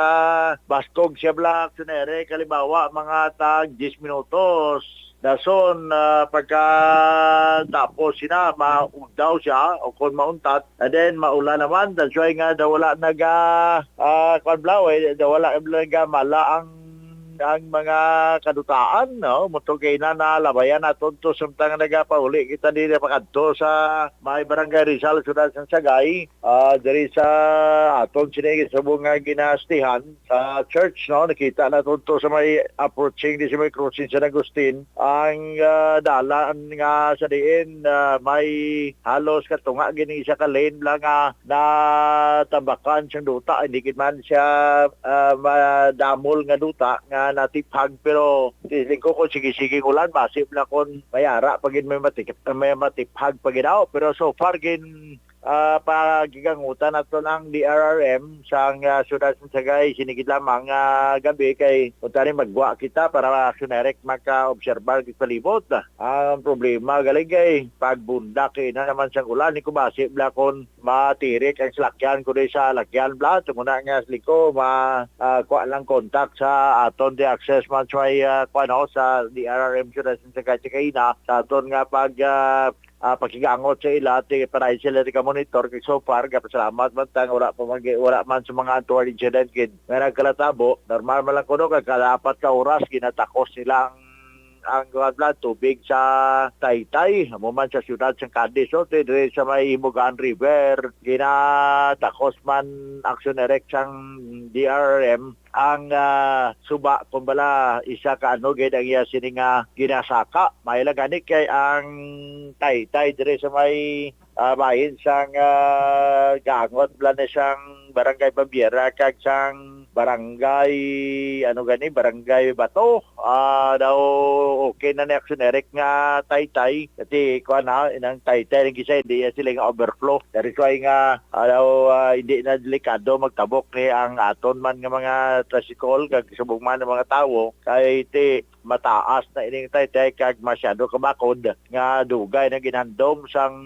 [SPEAKER 11] baskog siya bla Aksyon Eric, halimbawa, mga tag 10 minutos. Dason, pagka tapos sina, maundaw siya, o kung mauntat, and then maula naman, that's why nga, wala wala mala ang mga kadutaan, no? Mutugay na labayan natin to samtang nagapahuli kita din pakadto sa may Barangay Rizal, Syudad ng Sagay, diri sa aton sinigit sa bunga ginastihan sa church, no? Nakita natin to sa may approaching di sa may crossing San Agustin, ang dalaan nga sa diin, may halos katunga gini sa ka-lane lang na tabakan siyang duta, hindi man siya madamol nga duta nga natipag, pero tiling ko kung sige-sige ulan, masip na kung mayara pagin may matipag paginaw, pero so far gin pagigangutan nato ng DRRM sa syudad ng Sagay, sinigit lamang gabi kay untani magwa kita para Aksyon maka-obserbar sa palibot. Ang problema galing kay pagbundak na naman siyang ulan, ni kumasi bla kon matirik ang salakyan ko sa lakyan bla tunguna nga liko kuha lang contact sa aton di access man sa DRRM syudad ng Sagay kayna sa aton nga pagkigangot sa ila para sila ka monitor kay so far salamat man tang wala man sa mga untoward incident kid nga nagkalatabo normal man lang kuno kag kada 4 ka oras ginatakos nila ang tubig sa Taytay mo man sa syudad sa Cadiz so dire sa may Himugaan River ginatakos man Aksyon Eric sang DRM ang suba kumbala isa ka gid ang iya sininga ginasaka may lagani kay ang Taytay dire sa may bahin sang gangot blan sang Barangay Babiera kag sang Barangay Barangay Bato daw okay na ni Aksyon Eric nga Taytay kasi kuan inang Taytay gisa hindi sila nga overflow dari why nga daw hindi na delikado magtabok ni ang aton man nga mga tricycle kag subong man ng mga tawo kay mataas na ining Taytay kag masyado kabakod nga dugay na ginhandom sang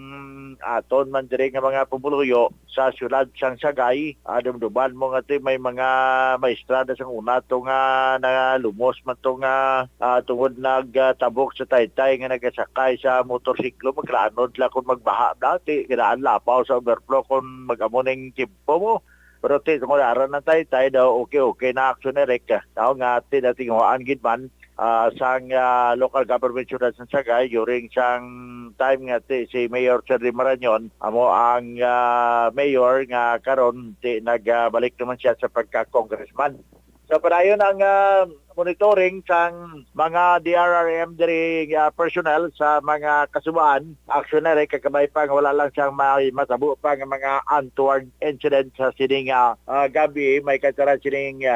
[SPEAKER 11] aton man diri nga mga pumuluyo sa syudad sang Sagay. Dumduman mo nga may mga maestrada sang una to nga nalumos man to nga tungod nagtabok sa taytay nga nagasakay sa motorsiklo, maglaanod lang kung magbaha dati, kinaan lapaw sa overflow kung mag-amo ning timpo mo. Pero kung aran ng taytay daw, okay na action Eric. Tao nga tinatinguan gid man sang local government syudad sa Sagay during sang time nga si Mayor Cherry Marañon amo ang mayor nga karon nagbalik naman siya sa pagka-congressman. So padayon ang monitoring sang mga DRRM diri personnel sa mga kasubaan, actionary kakabay pa nga wala lang siyang matabo pa nga mga untoward incident sa sining gabi. May katara sining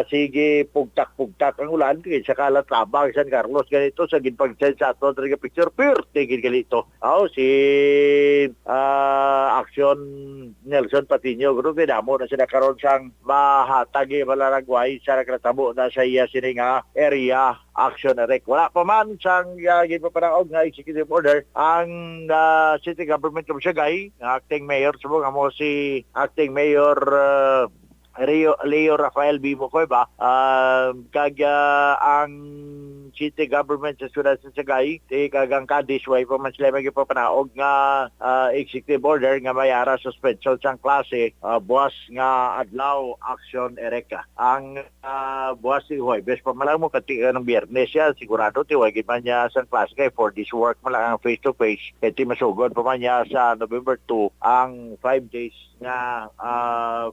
[SPEAKER 11] sige pugtak ang ulan kay sa kalatabang San Carlos ganito sa ginpag-send sa ato diri picture tigil ganito. Si Action Nelson Patiño guro damo na sila karon sang mahatagi malaragway sa nagtabo na sa iya sining area action Eric. Wala pa man sang ginpapanaog nga executive order ang city government of Sagay, acting mayor subong amo si acting mayor Leo Rafael Bibo ko ba kag ang city government sa syudad sa Sagay kagang Cadiz way pa man sila magipapanaog nga executive order nga mayara suspension sang klase buwas nga adlaw action Ereka. Ang buwas si Huwebes pa man lang mo kati ng Biyernes siya sigurado ti way gid man niya sang klase kay for this work man lang ang face to face kay ti masugod pa man niya sa November 2 ang 5 days nga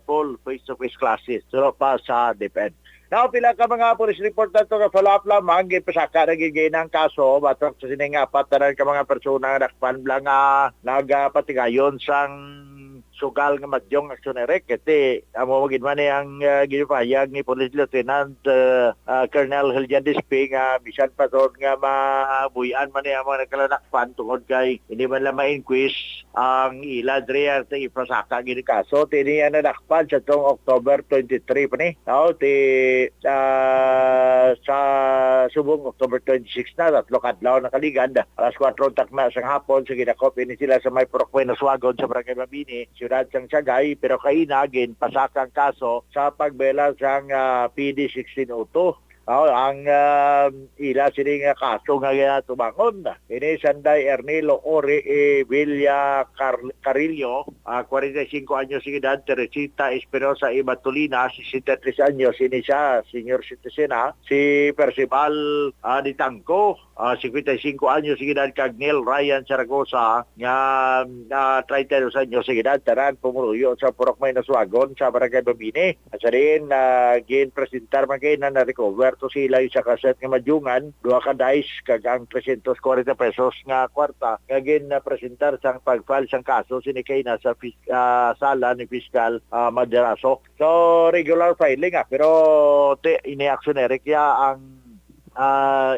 [SPEAKER 11] full face to face classes so pa sa DepEd. Now, pila ka mga police report na ito ka follow-up lamang, gipasaka nagigay ng kaso, batok sa sining apat na ka mga persona nga nakpan lang nagpatigayon sang sugal nga madyong aksyonerek. Kasi amo magin man ang ginupahayag ni Police Lieutenant Colonel Hiljan Dispe nga bisan pa ron nga mabuyan man ang mga nagkalanakpan tungod kay hindi man lang ma-inquest ang ila diri at ipasaka gini kaso. Tini yan nadakpan sa tong October 23 pa ni. Sa subong October 26 na, tatlo kadlaw na kaligad. Alas 4 takna sang hapon, sa ginakop ini sila sa may Procue na Suwagon sa Barangay Mabini, siyudad sang Sagay, pero kainagin pasakang kaso sa pagbela sang PD 1602. Ang ila sining kaso nga tubangon ini Sanday Ernilo Ore Villa Carillo, 45 anyos de edad. Teresita Espinosa Ibatulina, 63 anyos, ini siya senior citizen. Si Percival Ditangco, 55 anyos de edad. Cagnel Ryan Zaragoza nga 32 anyos de edad, taran pumuluyo sa Procue na Suwagon sa Barangay Babini. Sa rin gin-presentar man kayo na recover to sila sa kaset nga madyungan, 2 ka dice kag ang 340 pesos nga kwarta kagin na presentar sang pag-file sang kaso sinikay na sa sala ni Fiscal Maderaso. So regular filing pero ini-action Eric ang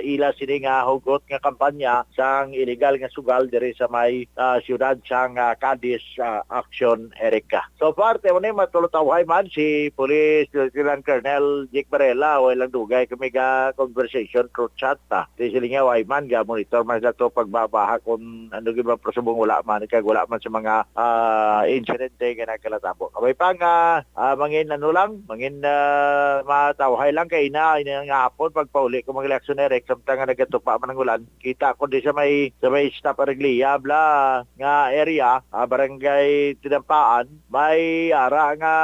[SPEAKER 11] ila sini nga hugot nga kampanya sang illegal nga sugal diri sa may siyudad sang Cadiz action Erika. So parte mo ni matulutaway man si Police Lieutenant Colonel Jake Barela o ilang dugay kami ga conversation through chat Di sila nga way man ga monitor man sa to pagbabaha kung ano gyud ba prosubong wala man kay wala man sa mga insidente nga nakalatabo. Kabay pa nga mangin matawhay lang kay nga hapon pagpauli ko election Eric samtang nga nagatupa man ng ulan kita ko di sa may stop Ariglia bla nga area barangay Tinampaan may ara nga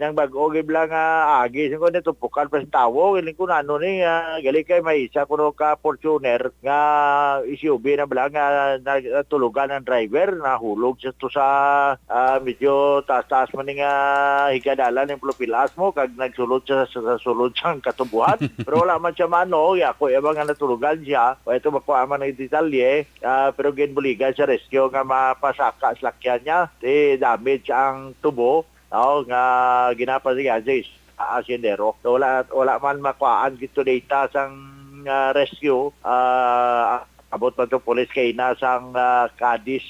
[SPEAKER 11] nang bag-o gibla nga agi sing ko tupukan pa sa tawo iling ko ano ni gali kay may isa kuno ka Fortuner nga SUV na bla nga natulugan ang driver nahulog siya to sa medyo taas man nga higadalan ng Plupilas mo kag nagsulod siya sa sulod siyang katubuhan pero wala man siya ako ibang nga natulugan siya o ito makuha ng detalye pero ginbuligan sa rescue nga mapasaka sa lakyan niya damage ang tubo nga ginapasigan sa asyendero so wala man makuhaan gito data sang rescue abot pa ito police kay nasang Cadiz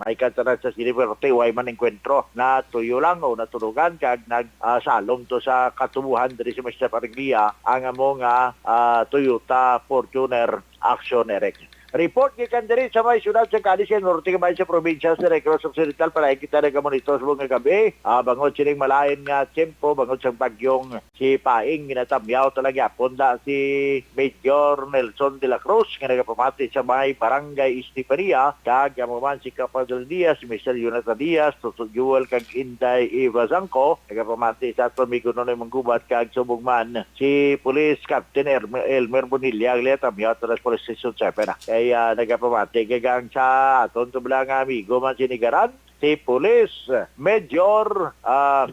[SPEAKER 11] may kantanan sa Siliverte way man enkwentro na tuyo lang o natulugan kag nagsalom to sa katubuhan diri sa Mr. Pariglia ang among Toyota Fortuner action Eric. Report gikan diri sa may syudad sa Cadiz kay norte kamay sa probinsya sa Negros Occidental para kita nagamonitor sa mga gabi. Bangod sining malain nga tempo, bangod sa bagyong si Paing ginatamyaw talaga ponda si Major Nelson de la Cruz nga nagapamati sa may barangay Estefania kag man si Capadel Diaz, si Mr. Jonathan Diaz, Toto Jewel kag Inday Eva Zangco nagapamati sa aton migo noy manggubat kag subugman si Police Captain Elmer Bonilla ginatamyaw sa Police Station 7 kay nagapamati gagang sa aton tublang amigo man sinigaran si Police Major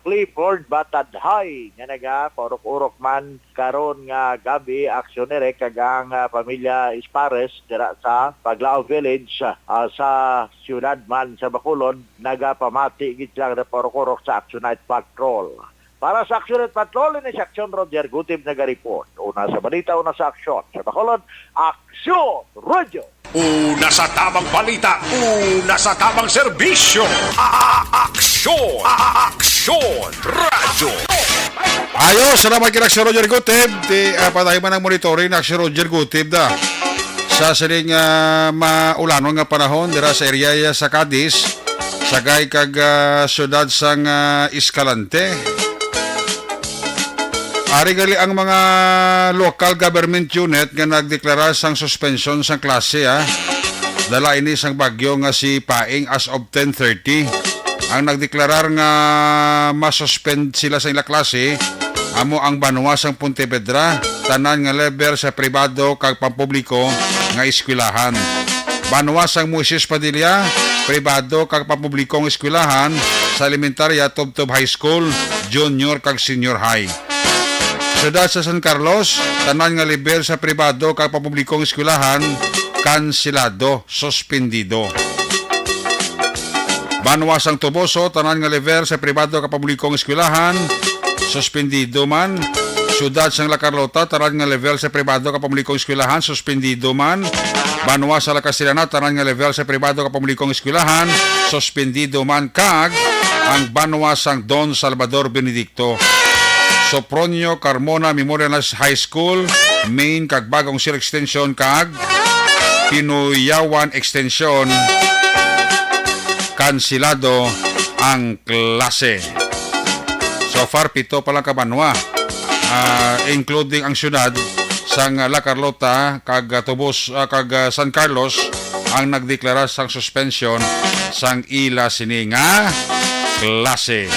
[SPEAKER 11] Clifford Batadhay nga nagaporok-urok man karon nga gabi aksiyonere kagang pamilya Ispares dira sa Paglao Village sa siyudad man sa Bacolod nagapamati gid lang na porok-urok sa Action Night Patrol. Para sa Action Night Patrol ni Section Roger Gutib naga-report. Una sa balita, una sa aksyon. Sa Bacolod, Aksyon Radio.
[SPEAKER 7] Una sa tamang balita, una sa tamang serbisyo. Aksyon! Aksyon! Radyo!
[SPEAKER 1] Ayos, salamat kay Aksyon Roger Gutib. Patay man ang monitoring na Aksyon Roger Gutib da. Sa siling maulanon nga panahon dira sa area sa Cadiz, sagay kag syudad sang Escalante. Ari gali ang mga local government unit nga nagdeklara sang suspension sang klase dala ini sang bagyo nga si Paing as of 10:30 ang nagdeklarar nga masuspend sila sa ila klase amo ang Banwa sang Pontevedra tanan nga level sa pribado kag pampubliko nga eskwelahan. Banwa sang Moises Padilla pribado kag pampublikong eskwelahan sa elementarya Tubtob High School, junior kag senior high. Syudad sa San Carlos, tanan nga level sa pribado kag pampublikong eskwelahan, kansilado, suspendido. Banwa sang Toboso, tanan nga level sa pribado kag pampublikong eskwelahan, suspendido man. Syudad sang La Carlota, tanan nga level sa pribado kag pampublikong eskwelahan, suspendido man. Banwa sa La Castellana, tanan nga level sa pribado kag pampublikong eskwelahan, suspendido man kag ang Banwa sang Don Salvador Benedicto. Sopronio Carmona Memorial High School, Main kag Bagong Sir Extension kag Pinuyawan Extension, kansilado ang klase. So far, 7 pa lang ka Banwa, including ang syudad sang La Carlota kag Tubos kag San Carlos ang nagdeklara sang suspension sang ila sini nga klase.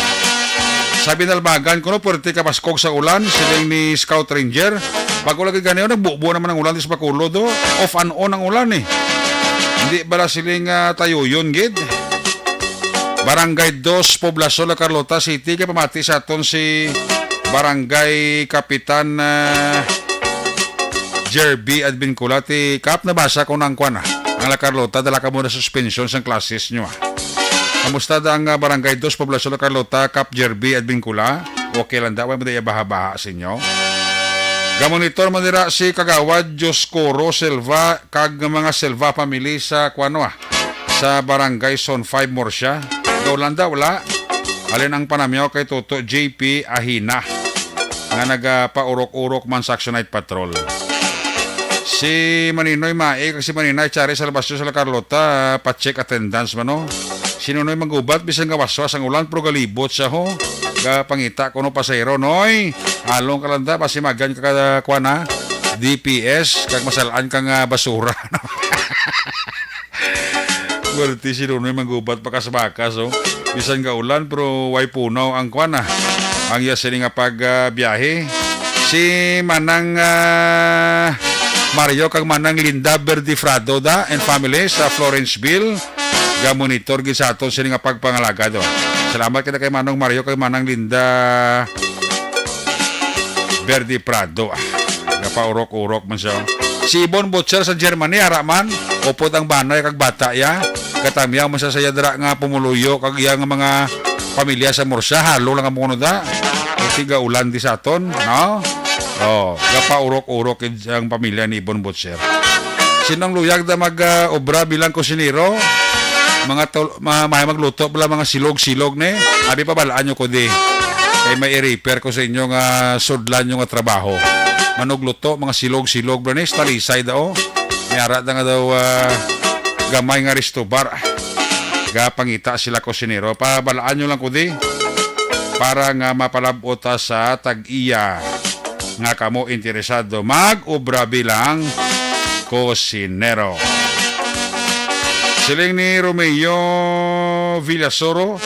[SPEAKER 1] Sa Binalbagan, kuno pwerte ka paskog sa ulan, siling ni Scout Ranger. Bago lagi ganyan, nagbuo naman ang ulan sa Bacolod, do. Off and on ang ulan, eh. Hindi bala siling tayo yun, gid. Barangay 2, Poblacion, La Carlota City, kaya pamati sa aton si Barangay Kapitan Jerby Advincula. Kap nabasa ko ng kwan, ang La Carlota, dala ka muna suspension sa classes nyo, Kamusta ang Barangay 2, Poblacion, La Carlota, Cap Jerby, Advincula? Okay lang daw, may baha-baha sa inyo. Gamonitor manira si Kagawad Dioscoro Silva, kag mga Silva family sa Kuano, sa Barangay Son 5, Morsya. Gaulan daw, wala. Alin ang panamyaw kay Toto JP Ahina, nga nagpaurok-urok man sa Action Night Patrol. Si Maninoy Mae, kag si Maninay Chari Salvasio sa La Carlota, pa-check attendance man, no? Sinunoy magubat bisan nga waswas ang ulan pero galibot siya ho. Pangita ko no pasayro noy. Halong kalanda pasimagan ka kuana DPS kag masalaan ka nga basura. Berarti sinunoy magubat pakasabakas so. Bisan nga ulan pero way punaw ang kuana. Ang yasini nga pagbiyahe. Si Manang Mario kag Manang Linda Berdifrado da and family sa Florenceville. Monitor gid sa aton sini nga pagpangalaga do. Salamat kita kay Manong Mario kay Manang Linda Verdi Prado. Napaurok-urok man siya. Si Ibon Butcher sa Germany haraman upod ang banay kag bata ya. Katamyaw man sa saya dira nga pumuluyo kag iya nga mga pamilya sa Morsya halo lang ang muno da. Tiga ulan di sa aton, no? Oh, napaurok-urok ang pamilya ni Ibon Butcher. Sinong luyag da mag-obra bilang kusinero? May magluto pala mga silog-silog ne. Abi pa balaan nyo ko di. Kaya may i-repair ko sa inyo nga sudlan nyo nga trabaho. Manugluto, mga silog-silog ba ne. Stalisay dao. Mayara na nga daw gamay nga restobar. Gapangita sila kusinero. Pabalaan nyo lang ko di. Para nga mapalabot sa tag-iya. Nga kamo interesado mag-ubra bilang kusinero. Siling ni Romeo Villasoro.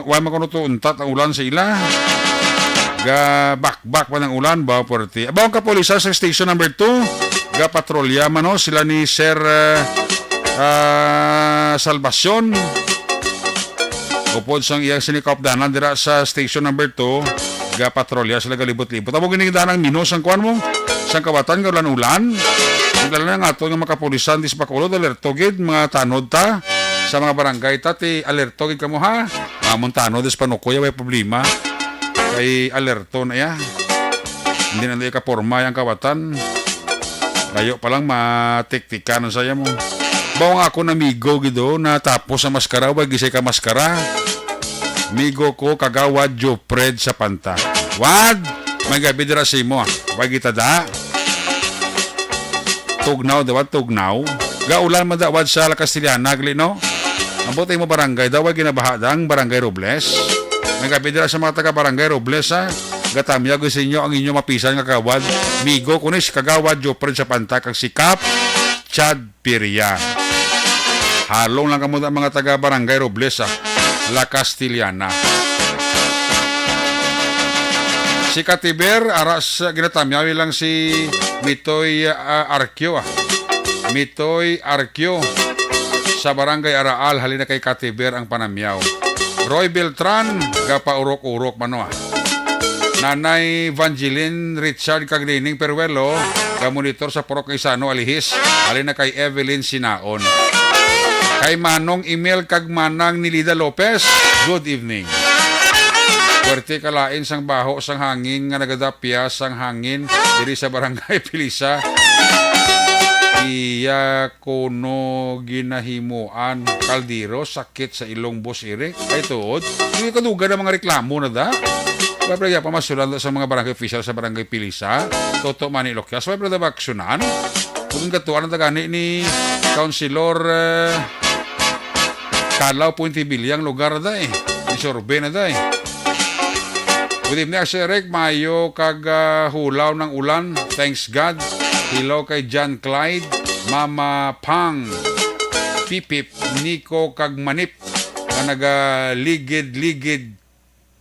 [SPEAKER 1] Wala makunuto untat ang ulan sa ila. Bakbak pa ng ulan, bawa puerti. Abang kapolisa sa station number 2. Patrolya mano sila ni Sir Salvacion. Upod sang iyang sinikapdanan dira sa station number 2. Patrolya sila galibot-libot. Amo ginigdaan ang minos ang kuan mo. Sang kawatan nga ulan-ulan. Dala na nga ato nga makapulisan dis Bacolod alertogid mga tanod ta sa mga barangay ta ti alertogid kamo ha. Amon tanod dis panukoy may problema. Kay alerto na ya. Hindi na ka porma yang kawatan. Layo pa lang matiktikan saya mo. Bawang ako na migo gido na tapos sa maskara wag gisay ka maskara. Migo ko kagawad Jopred sa panta. Wad may gabi dira sa imo. Wag kita da. Tugnaw dawat tugnaw. Gaulan madawad sa La Castellana no. Ambot mo barangay daw ginabaha dang barangay Robles. May kapidira sa mga taga barangay Robles ha. Gatamya ko sa inyo ang inyo mapisan nga kagawad. Migo kunis kagawad Jopred sa panta kag sikap Chad Piria. Halong lang kamo mga taga barangay Robles ha. La Castellana. Si Katiber, aras ginatamyawi lang si Mitoy Arquio. Mitoy Arquio sa barangay Araal, halina kay Katiber ang panamyaw. Roy Beltran, gapaurok-urok mano. Nanay Vangeline Richard Cagdining Peruelo, gamonitor sa Purok Isano Alihis, halina kay Evelyn Sinaon. Kay Manong email kag Manang Nilida Lopez, good evening. Puwerte kalain sang baho sang hangin nga nagadapya sang hangin diri sa barangay Pilisa. Iya kuno ginahimuan kaldero sakit sa ilong bus ire. Ay tuod, hindi kaduga ng mga reklamo na da. Wala pa masulan sa mga barangay official sa barangay Pilisa. Toto Manilokyas. Wala pa aksyonan. Kung katuan ang tagani ni Councilor Kalaw Puentibilyang lugar da eh. Ni Sorbe na da eh. Good evening, Sir Eric. Mayo kag hulaw ng ulan. Thanks God. Hello kay John Clyde, Mama Pang, Pipip, Nico kag Manip na nagaligid-ligid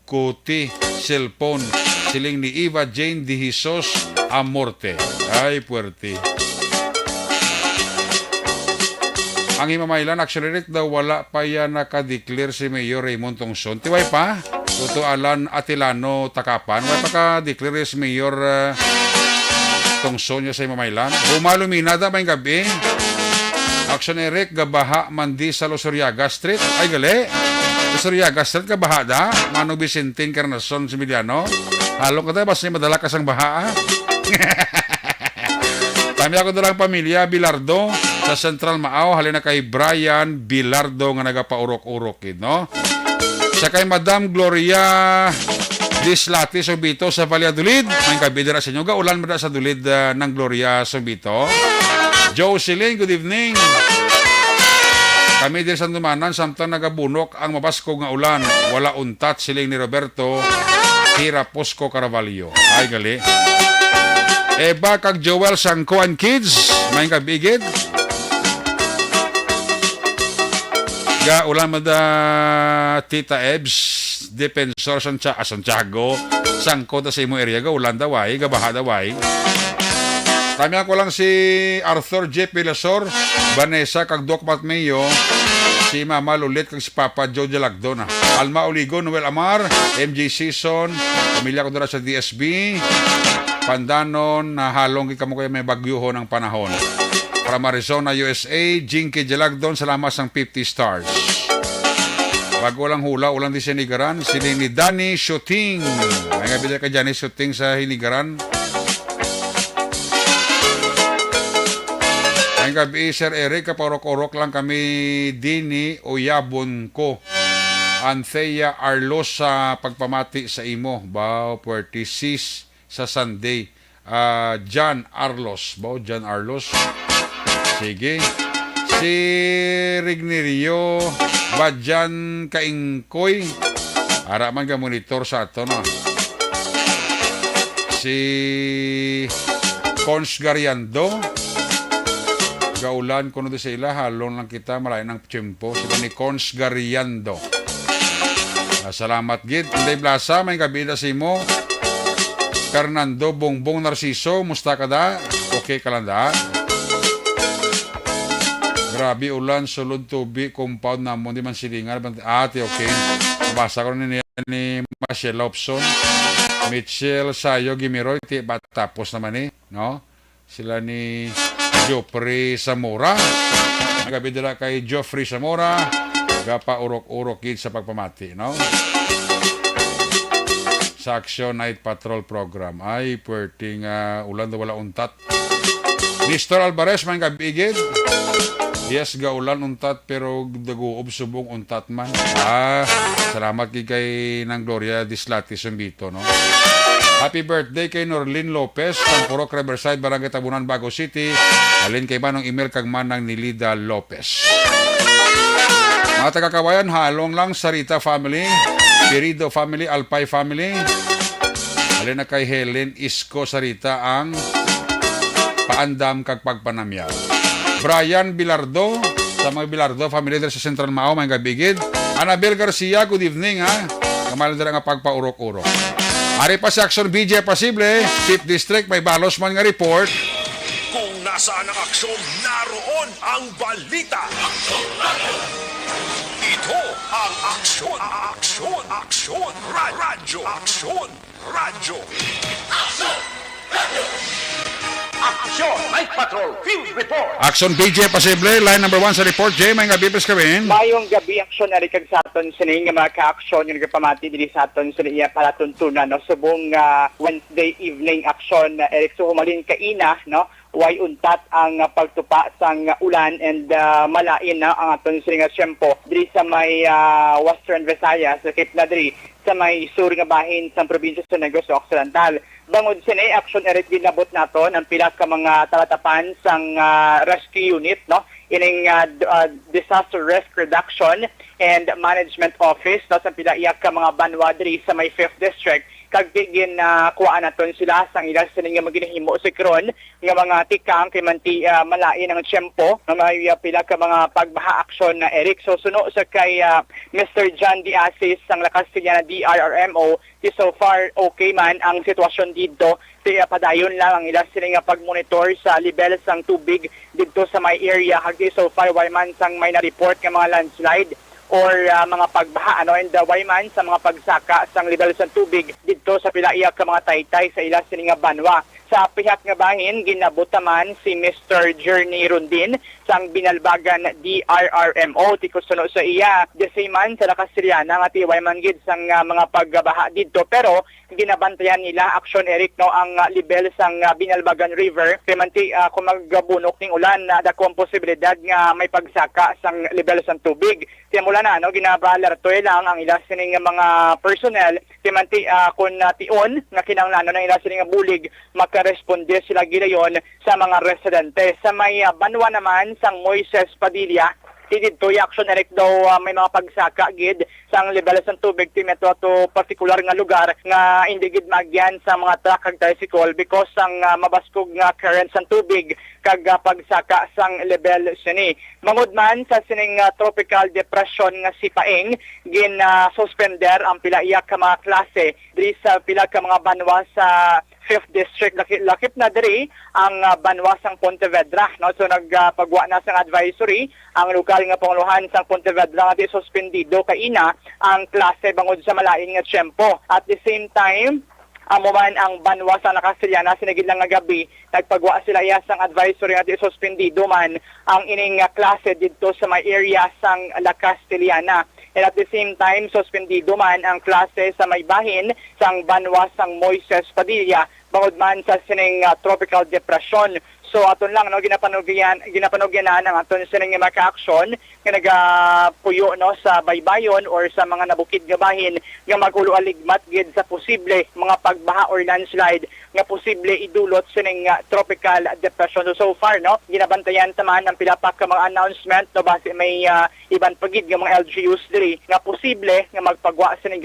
[SPEAKER 1] kuti cellphone. Siling ni Eva Jane Di Jesus Amorte. Ay, puwerte. Ang himamaylan, actually, Rick, daw wala pa yan nakadeclare si Mayor Raymond Tongson. Tiway pa? Toto Alan Atilano Takapan. Wala pa ka-declare si Mayor Tongson niya sa himamaylan. Bumalumina da may gabi. Action Eric, gabaha mandi sa Losuriaga Street. Ay, gali. Losuriaga Street, gabaha da. Mano Vicentin Carnason Similiano. Halong ka tayo, basta niya madala kasang baha. Tami ako dalang pamilya, Bilardo, sa Central Maaw, halina kay Brian Bilardo nga nagapaurok-urok, no? Sa kay Madam Gloria Dislati Sobito sa Valladolid, may kabidira sa inyo, gaulan mo sa dulid ng Gloria Sobito. Jocelyn, good evening. Kami din sa Dumanan, samtang nagabunok ang mabasko nga ulan, wala untat siling ni Roberto Hiraposco Carvalho. Ay, gali. Eba kag Joel Sangko and Kids, may kabigid. Ga ulan mo da Tita Ebs, Defensor Santiago, Sangko da sa imo area, ga ulan daway, gabaha daway. Kami ako lang si Arthur J. Pilasor, Vanessa kag Doc Matmeo, si Mama Lulit kag si Papa Joe Jalagdona, Alma Oligo, Noel Amar, MJ Season, pamilya ko dara sa DSB, Pandanon, halong kamo kayo may bagyuho ng panahon. From Arizona, USA, Jinky Jalagdon, salamat sang 50 stars. Bago lang hula, ulang di sa Hinigaran, si ni Danny Shooting. May nga bila ka Danny Shooting sa Hinigaran. Ang gabi, Sir Eric, kaporok-orok lang kami dini o yabon ko. Anthea Arlos sa pagpamati sa imo. Bao, 46 sa Sunday. John Arlos. John Arlos. Sige. Si Rignerio Badjan Kaingkoy. Ara man ka monitor sa ato, no? Si Cons Gariando. Gaulan ko na sa ila. Halon lang kita. Malayan ng tiyempo. Sila ni Cons Gariando. Salamat, gid. Inday Plaza, may kabida si mo. Fernando Bongbong Narciso. Musta ka da? Okay ka lang da? Grabe ulan, sulod tubig, compound na mo, di man silingan. Ate, okay. Nabasa ko na ni Michelle Lobson. Mitchell Sayo Gimiroy, tapos naman no? Sila ni Geoffrey Zamora. Nagabi dila kay Geoffrey Zamora. Gapa urok-urok gid sa pagpamati, no? Sa Action Night Patrol Program. Ay, puwerting ulan na wala untat. Mr. Alvarez, man kabigid. Yes, gaulan untat pero daguob subong untat man. Salamat kay ng Gloria Dislati Sumbito, no? Happy birthday kay Norlin Lopez ng Purok Riverside, Barangay Tabunan, Bago City. Alin kay manong email kag manang ni Lida Lopez. Mga taga-kawayan, halong lang Sarita family, Querido family, Alpay family. Alin na kay Helen Isko Sarita ang paandam kag pagpanamyaw. Brian Bilardo, sa mga Bilardo family sa Central Mao, may kabigid. Annabel Garcia, good evening, ha? Kamal dira nga pagpaurok-urok. Ari pa sa Action BJ Pasible, 5th District, may balos man nga report.
[SPEAKER 7] Kung nasaan ang aksyon, naroon ang balita. Ito ang aksyon, radyo.
[SPEAKER 8] Aksyon, Night Patrol, Field Report.
[SPEAKER 1] Action BJ Pasible, line number 1 sa report. Jay, may nga bibis kawin.
[SPEAKER 12] Mayong gabi aksyon na rikag sa aton sining nga mga ka-aksyon yung nagpamati dili sa aton sa iya palatuntunan, no? Subong Wednesday evening aksyon na Eric, so humalin kaina, no? Way untat ang pagtupa sang ulan and malain na ang aton sining nga tiyempo diri sa may Western Visayas, sa Cape Nadri, sa may sur nga bahin sa probinsya sa Negros Occidental. Bangod sinay action Eric ginabot naton ang pila ka mga talatapan sang rescue unit, no? Ining Disaster Risk Reduction and Management Office, no? Sa pila iyak ka mga banwa diri sa may 5th District. Kag bigin kuhaan naton sila sang ilas sining nga maginahimo si Kron nga mga tikang kay manti malain ang tiyempo nga may pila ka mga pagbaha aksyon na Eric. So suno sa kay Mr. John Diasis sang Lakas Castellana DRRMO, so far okay man ang sitwasyon dito. Padayon lang ang ilas sining nga pagmonitor sa level sang tubig dito sa may area. Hagdi so far way man sang may na-report nga mga landslide or mga pagbaha, ano, and wayman sa mga pagsaka sang level sa tubig dito sa pilaiyak ka mga taytay sa ilas sining nga banwa. Sa pihak nga bahin, ginabutaman si Mr. Journey Rundin sang Binalbagan DRRMO. Tikusuno sa iya, desiman sa Lakas Castellana nga tiway man gid sang mga pagbaha dito. Pero ginabantayan nila action Eric, no, ang level sang Binalbagan River. Pemanti kung maggabunok ning ulan na dakong posibilidad nga may pagsaka sang level sang tubig. Kaya mula na, no, ginabalartoy lang ang ilas sining mga personnel. Pemanti kung tion nga kinahanglan ng ilas sining bulig makaresponde sila gidayon sa mga residente. Sa may banwa naman sang Moises Padilla, dito yung action Eric daw may mga pagsaka gid sang level sa tubig timeto to particular nga lugar nga hindi gid magyan sa mga truck kag tricycle because sang mabaskog nga current sang tubig kag pagsaka sang level sini. Mangod man sa sining tropical depression nga si Paeng, gin suspender ang pila iya ka mga klase diri sa pila ka mga banwa sa 5th District. Lakip na diri ang banwa sang Pontevedra, no? So nagpagwa na sang advisory ang lokal nga panguluhan sang Pontevedra nga di suspendido kaina ang klase bangod sa malaing nga tiyempo. At the same time, amo man ang banwa sa Lakas Castellana sinagid lang nga gabi nagpagwa sila iya sang advisory nga di suspendido man ang ining klase dito sa may area sang Lakas Castellana. And at the same time, suspendido man ang klase sa may bahin sang banwa sang Moises Padilla bangod man sa sining tropical depression. So aton lang no ginapanugyan ng aton sining mga ka-aksyon nga nagapuyo no sa baybayon or sa mga nabukid nga bahin nga magulo aligmat gid sa posible mga pagbaha or landslide nga posible idulot sining tropical depression. So far no ginabantayan taman ang pilapak ka mga announcement no base may iban pagid nga mga LGUs diri nga posible nga magpagwa sining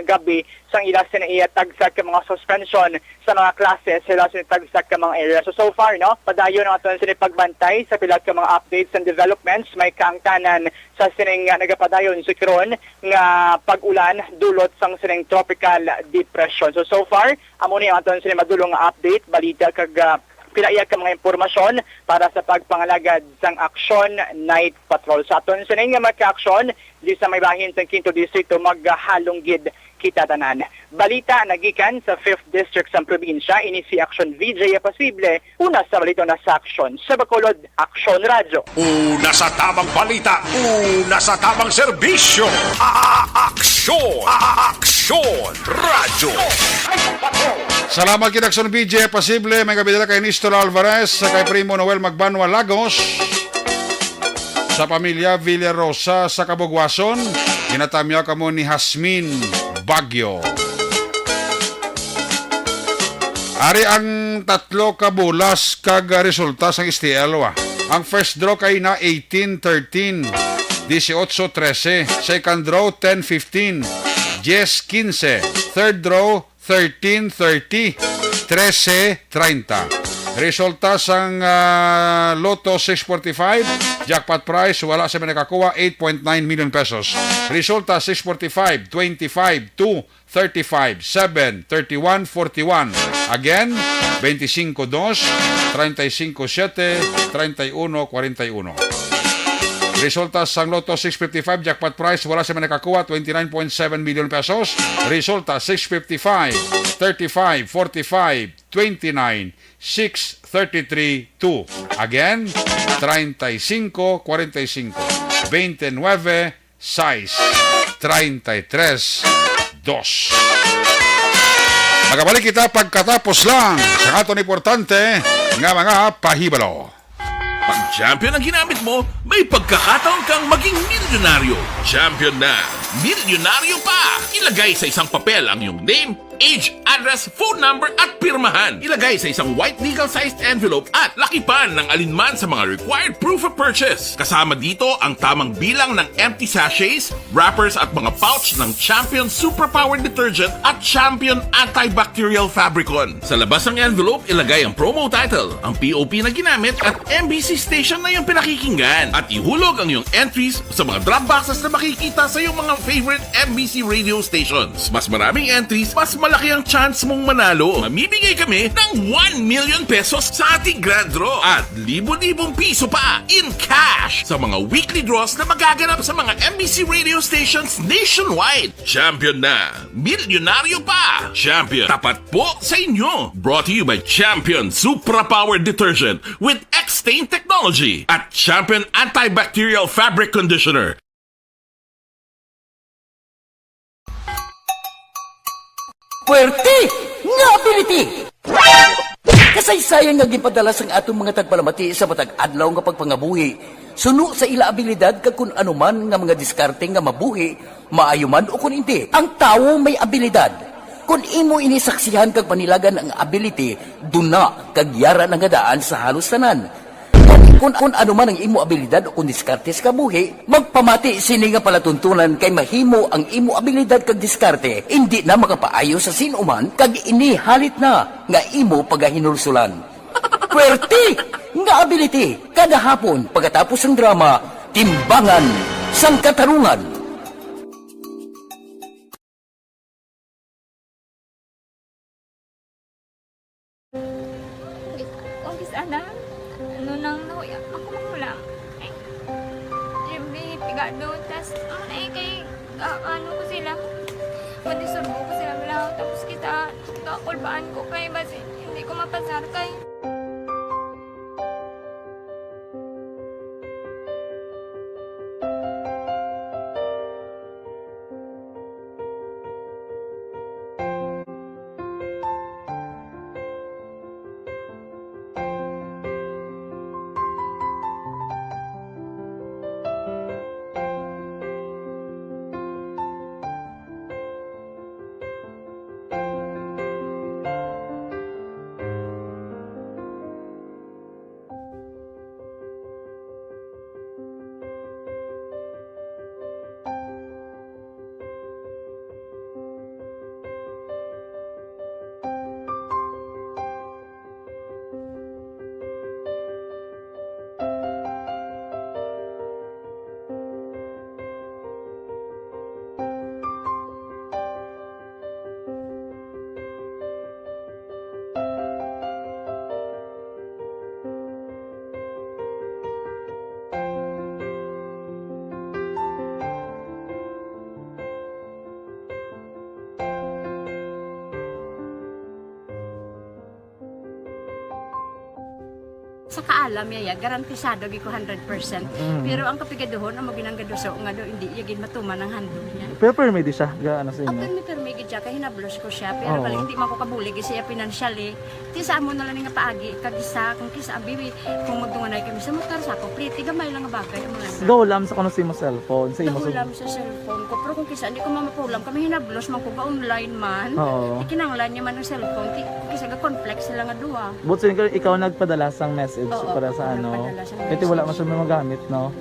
[SPEAKER 12] gabi sang ila sining tagsak ka mga suspension sa mga klase sila sining tagsak ka mga area. So far no padayon ang aton sining pagbantay sa pila ka mga updates and developments may kaangtanan sa sining nagapadayon si karon nga pag-ulan dulot sang sining tropical depression. So far amo ni ang aton sining madulong nga update balita kag pilaya ka mga impormasyon para sa pagpangalagad sang Aksyon Night Patrol. Sa aton sining nga magka-aksyon di sa may bahin sa Quinto Distrito maghalong gid kita tanan. Balita nagikan sa 5th District sa probinsya, ini si Aksyon VJ Posible, una sa balito na sa Aksyon sa Bacolod, Aksyon Radyo.
[SPEAKER 7] Una sa tamang balita, una sa tamang serbisyo. Aksyon! Aksyon! Radyo!
[SPEAKER 1] Salamat kay Aksyon BJ Posible, may kabidala kay Nestor Alvarez, sa kay Primo Noel Magbanwa Lagos, sa pamilya Villarosa sa Kabugwason, ginatamya ka mo ni Hasmin Bagyo. Ari ang tatlo ka bulas kag resulta sa STL wa. Ang first draw kay na 18-13, 18-13, second draw 10-15, 10-15, third draw 13-30, 13-30. Resulta sang Lotto 645, jackpot price wala sa nakakuha 8.9 million pesos. Resulta 645, 25, 2, 35, 7, 31, 41. Again, 25, 2, 35, 7, 31, 41. Resulta sang Lotto 655, jackpot price wala sa nakakuha 29.7 million pesos. Resulta 655, 35, 45, 29, 6, 33, 2. Again, 35, 45, 29, 6, 33, 2. Magabalik kita pagkatapos lang sa aton importante nga mga pahibalo.
[SPEAKER 13] Pag champion ang ginamit mo, may pagkakataon kang maging milyonaryo. Champion na, milyonaryo pa! Ilagay sa isang papel ang iyong name, age, address, phone number at pirmahan. Ilagay sa isang white legal-sized envelope at lakipan ng alinman sa mga required proof of purchase. Kasama dito ang tamang bilang ng empty sachets, wrappers at mga pouch ng Champion Superpower Detergent at Champion Antibacterial Fabricon. Sa labas ng envelope, ilagay ang promo title, ang POP na ginamit at MBC station na yung pinakikinggan. At ihulog ang iyong entries sa mga drop boxes na makikita sa iyong mga favorite MBC radio stations. Mas maraming entries, mas malaki ang chance mong manalo. Mamibigay kami ng 1 million pesos sa ating grand draw at libo-libong piso pa in cash sa mga weekly draws na magaganap sa mga MBC radio stations nationwide. Champion na, milyonaryo pa. Champion, tapat po sa inyo. Brought to you by Champion Superpower Detergent with X-Stain Technology at Champion Antibacterial Fabric Conditioner.
[SPEAKER 6] Puwerte nga ability! Kasaysayan nga gipadala sang atong mga tagpalamati sa matag adlaw nga pagpangabuhi. Suno sa ila abilidad kag kun anuman nga mga diskarte nga mabuhi, maayo man o kun hindi. Ang tawo may abilidad. Kung imo inisaksihan kag panilagan ang ability, duna kag yara nga daan sa halos tanan. Kung ano man ang imo abilidad o kung diskarte sa kabuhi, magpamati sini nga palatuntunan kay mahimo ang imo abilidad kag diskarte, hindi na makapaayo sa sinuman kag inihalit na nga imo pagahinulsulan. Puwerte nga ability, kada hapon pagkatapos ng drama, Timbangan sang Katarungan.
[SPEAKER 14] Umpis ana, ano nang nauya ako mangulang. Eh, siyempre, pigado, tas kay, ano ko sila, manisurbo ko sila lang, tapos kita, kakulbaan ko kay, basi, hindi ko mapasar kay.
[SPEAKER 15] sa kaalam yaya garantisado gi ko 100%. Pero ang kapigaduhon ang maginanggado so nga do hindi yagin matuman ang handog niya.
[SPEAKER 16] Pero permit siya, gaano sa inyo?
[SPEAKER 15] Ang permi gid siya kay hinablos ko siya pero bali hindi man ko kabuli gi siya financially. Ti sa amo na lang nga paagi kag isa kung kisa bibi kung magdunganay kami sa motor sa ko pliti gamay lang nga bagay mo lang.
[SPEAKER 16] Go lam sa kuno sa imo cellphone, sa imo
[SPEAKER 15] Nahulam sa cellphone ko pero kung kisa hindi ko mamapulam kami hinablos man ko ba online man. Ikinanglan niya man ang cellphone ti kisa ga complex sila nga duwa.
[SPEAKER 16] But sin ikaw nagpadala sang message para sa ano. Ito wala man siya magamit, no?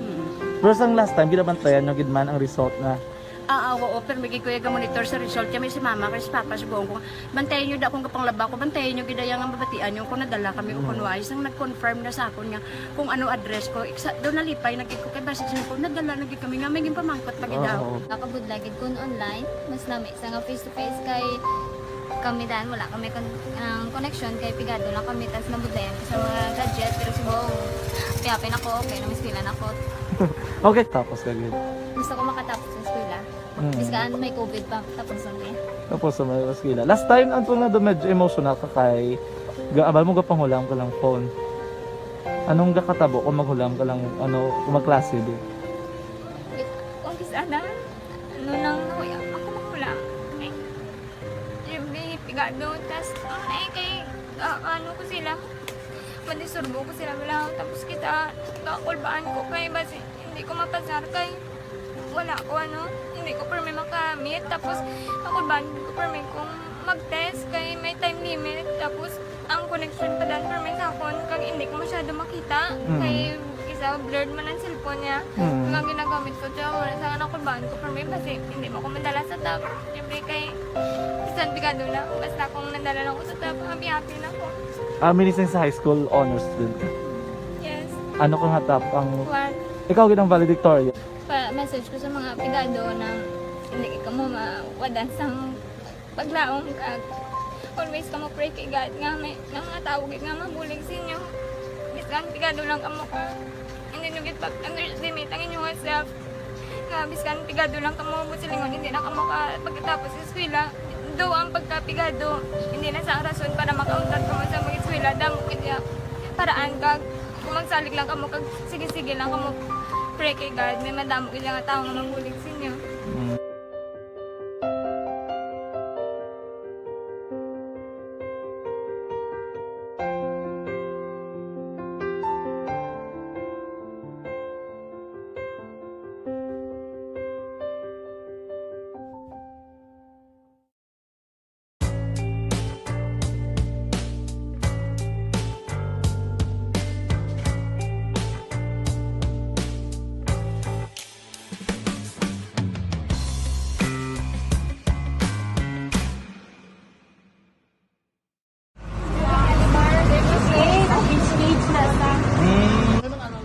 [SPEAKER 16] Pero sang last time ginabantayan no gid man ang result na.
[SPEAKER 15] Oo, pero may kuya ga monitor sa result kami si mama kay si papa si buong ko. Bantayan niyo da kung kapanglaba ko, bantayan niyo gidaya nga mabatian yung kung nadala kami o kunwais nang nag-confirm na sa akon nga kung ano address ko. Doon nalipay nagig ko kay base sa ko nadala nagig kami nga may pamangkot pagidaw.
[SPEAKER 14] Nakabudlag gid kun online, mas lami sa nga face to face kay kami dan wala kami connection kay pigado lang kami tas nabudlayan sa mga gadget pero si buong piyapin ako okay na miskilan ako.
[SPEAKER 16] Okay, tapos kagid.
[SPEAKER 14] Gusto ko makatapos sa eskwela. Biskaan may COVID pa tapos na.
[SPEAKER 16] Tapos sa mga eskwela. Last time anto na do medyo emotional ka kay gaabal mo gapanghulam ka lang phone. Anong gakatabo kung maghulam ka lang ano kung magklase di?
[SPEAKER 14] Kung kisana ano nang ako maghulam. Jimmy pigado tas kay ano ko sila. Madisurbo ko sila lang tapos kita kakulbaan ko kay basi hindi ko mapasar kay wala ko hindi ko permi makamit tapos kakulbaan ko permi kung mag-test kay may time limit tapos ang connection pa dan permi sa akon kag hindi ko masyado makita kay isa blurred man ang cellphone niya kung ginagamit ko siya wala sa kakulbaan ko permi basi hindi mo ko madala sa tab siyempre kay isang bigado lang basta kung nadala lang ko sa tab happy na ko.
[SPEAKER 16] Minising sa high school honors student ka?
[SPEAKER 14] Yes.
[SPEAKER 16] Ano kang hatap ang...
[SPEAKER 14] One.
[SPEAKER 16] Ikaw ginang valedictorian?
[SPEAKER 14] Message ko sa mga pigado na hindi ka mo mawadan sang paglaong kag always ka mo pray kay God nga may nga tawag nga mabulig sa inyo. Biskan pigado lang ka mo ka. Hindi nyo git underestimate ang inyong self. Nga biskan pigado lang ka mo silingon hindi na ka mo ka pagkatapos sa eskwela. Do ang pagkapigado hindi na sa rason para makauntat ka mo sa mga eskwela damo kaya paraan kag kung magsalig lang ka mo kag sige-sige lang ka mo pray kay God may madamo kaya nga tao nga mabulig sa inyo.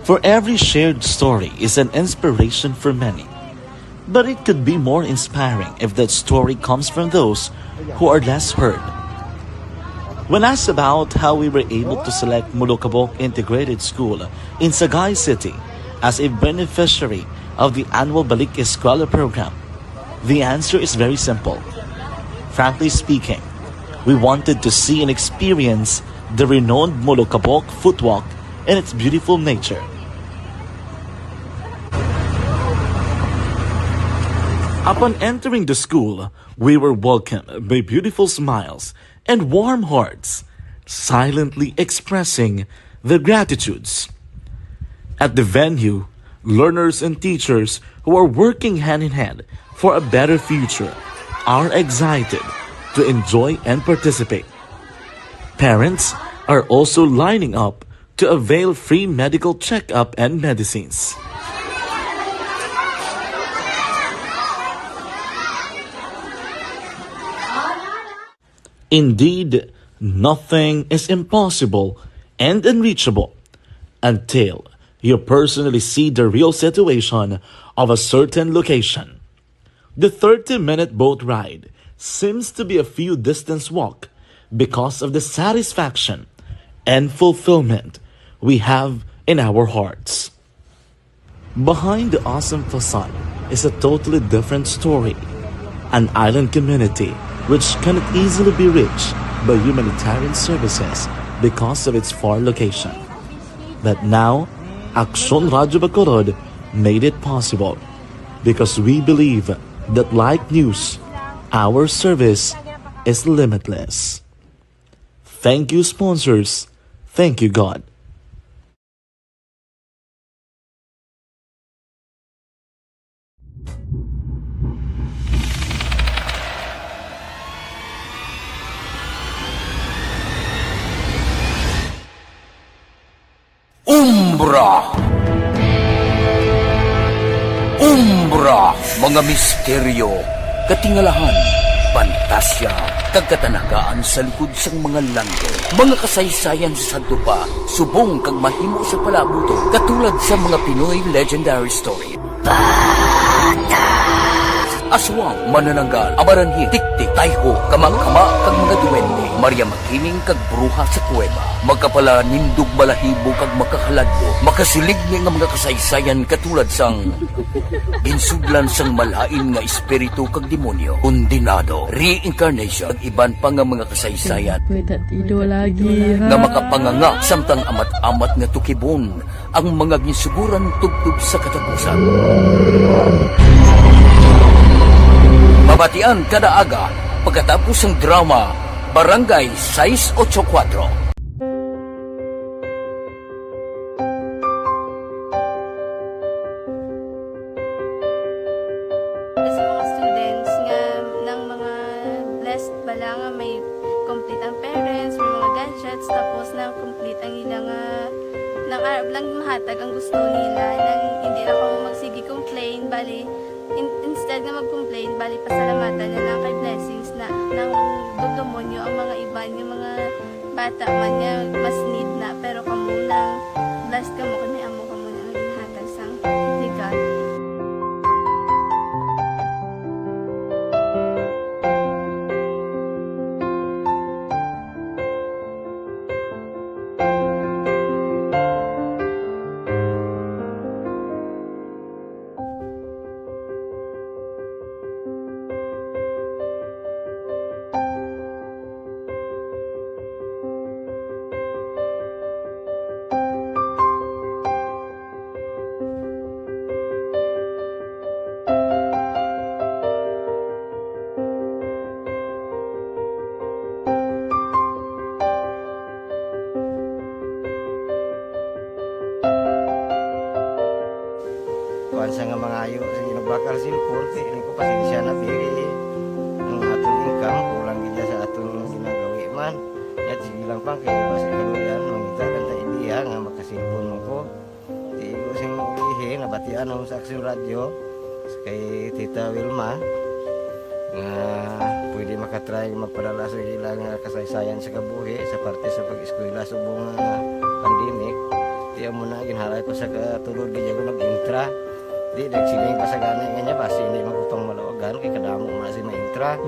[SPEAKER 17] For every shared story is an inspiration for many. But it could be more inspiring if that story comes from those who are less heard. When asked about how we were able to select Mulukabok Integrated School in Sagay City as a beneficiary of the annual Balik Eskwela program, the answer is very simple. Frankly speaking, we wanted to see and experience the renowned Mulukabok footwalk in its beautiful nature. Upon entering the school, we were welcomed by beautiful smiles and warm hearts, silently expressing their gratitudes. At the venue, learners and teachers who are working hand in hand for a better future are excited to enjoy and participate. Parents are also lining up to avail free medical checkup and medicines. Indeed, nothing is impossible and unreachable until you personally see the real situation of a certain location. The 30-minute boat ride seems to be a few distance walk because of the satisfaction and fulfillment we have in our hearts. Behind the awesome facade is a totally different story. An island community which cannot easily be reached by humanitarian services because of its far location. But now, Aksyon Radyo Bacolod made it possible because we believe that like news, our service is limitless. Thank you, sponsors. Thank you, God.
[SPEAKER 6] Umbra! Umbra! Mga misteryo, katingalahan, pantasya, kagkatanagaan sa likod sang mga langit. Mga kasaysayan sa dupa, subong kag mahimo sa palabuto, katulad sa mga Pinoy legendary story. Aswang, manananggal, amaranhit, tiktik, tayho, kamang-kama, kag mga duwende, Maria Makining kag bruha sa kuweba, magkapala nindog balahibo kag makahaladlo, makasilig ni nga mga kasaysayan katulad sang ginsudlan sang malain nga espiritu kag demonyo, kondinado, reincarnation, kag iban pa nga mga kasaysayan nga makapanganga samtang amat-amat nga tukibon ang mga ginsuguran tubtub sa katapusan. Mabatian kada aga pagkatapos ng drama Barangay 684.
[SPEAKER 15] Sa mga students nga ng mga blessed bala nga may complete ang parents, may mga gadgets, tapos na complete ang ilang nang arab lang mahatag ang gusto nila nang hindi na ako magsigi complain bali instead nga mag-complain bali pasalamatan na lang kay blessings na nang dudumonyo ang mga iban yung mga bata man nga mas need na pero kamo nang blessed kamo kami amo kamo na ginhatag sang God.
[SPEAKER 18] Sa nga mga ayo sa ginabakal silpon kay ini ko pasensya na biri ang atong income kulang gid sa atong ginagawi man at sige lang pang kay basta kaluyan mangita kan ta idea nga makasilpon mo ko di ko sing ihe nabatian ang sa Aksyon Radyo kay Tita Wilma nga pwede makatry magpadala sa ilang kasaysayan sa kabuhi sa parte sa pag-eskwela subong pandemic di mo na ginhalay ko sa katulod gid ko nag-intra. Di nagsiling pa sa gana niya basi hindi magupang malawagan kay kadamo man si maintra.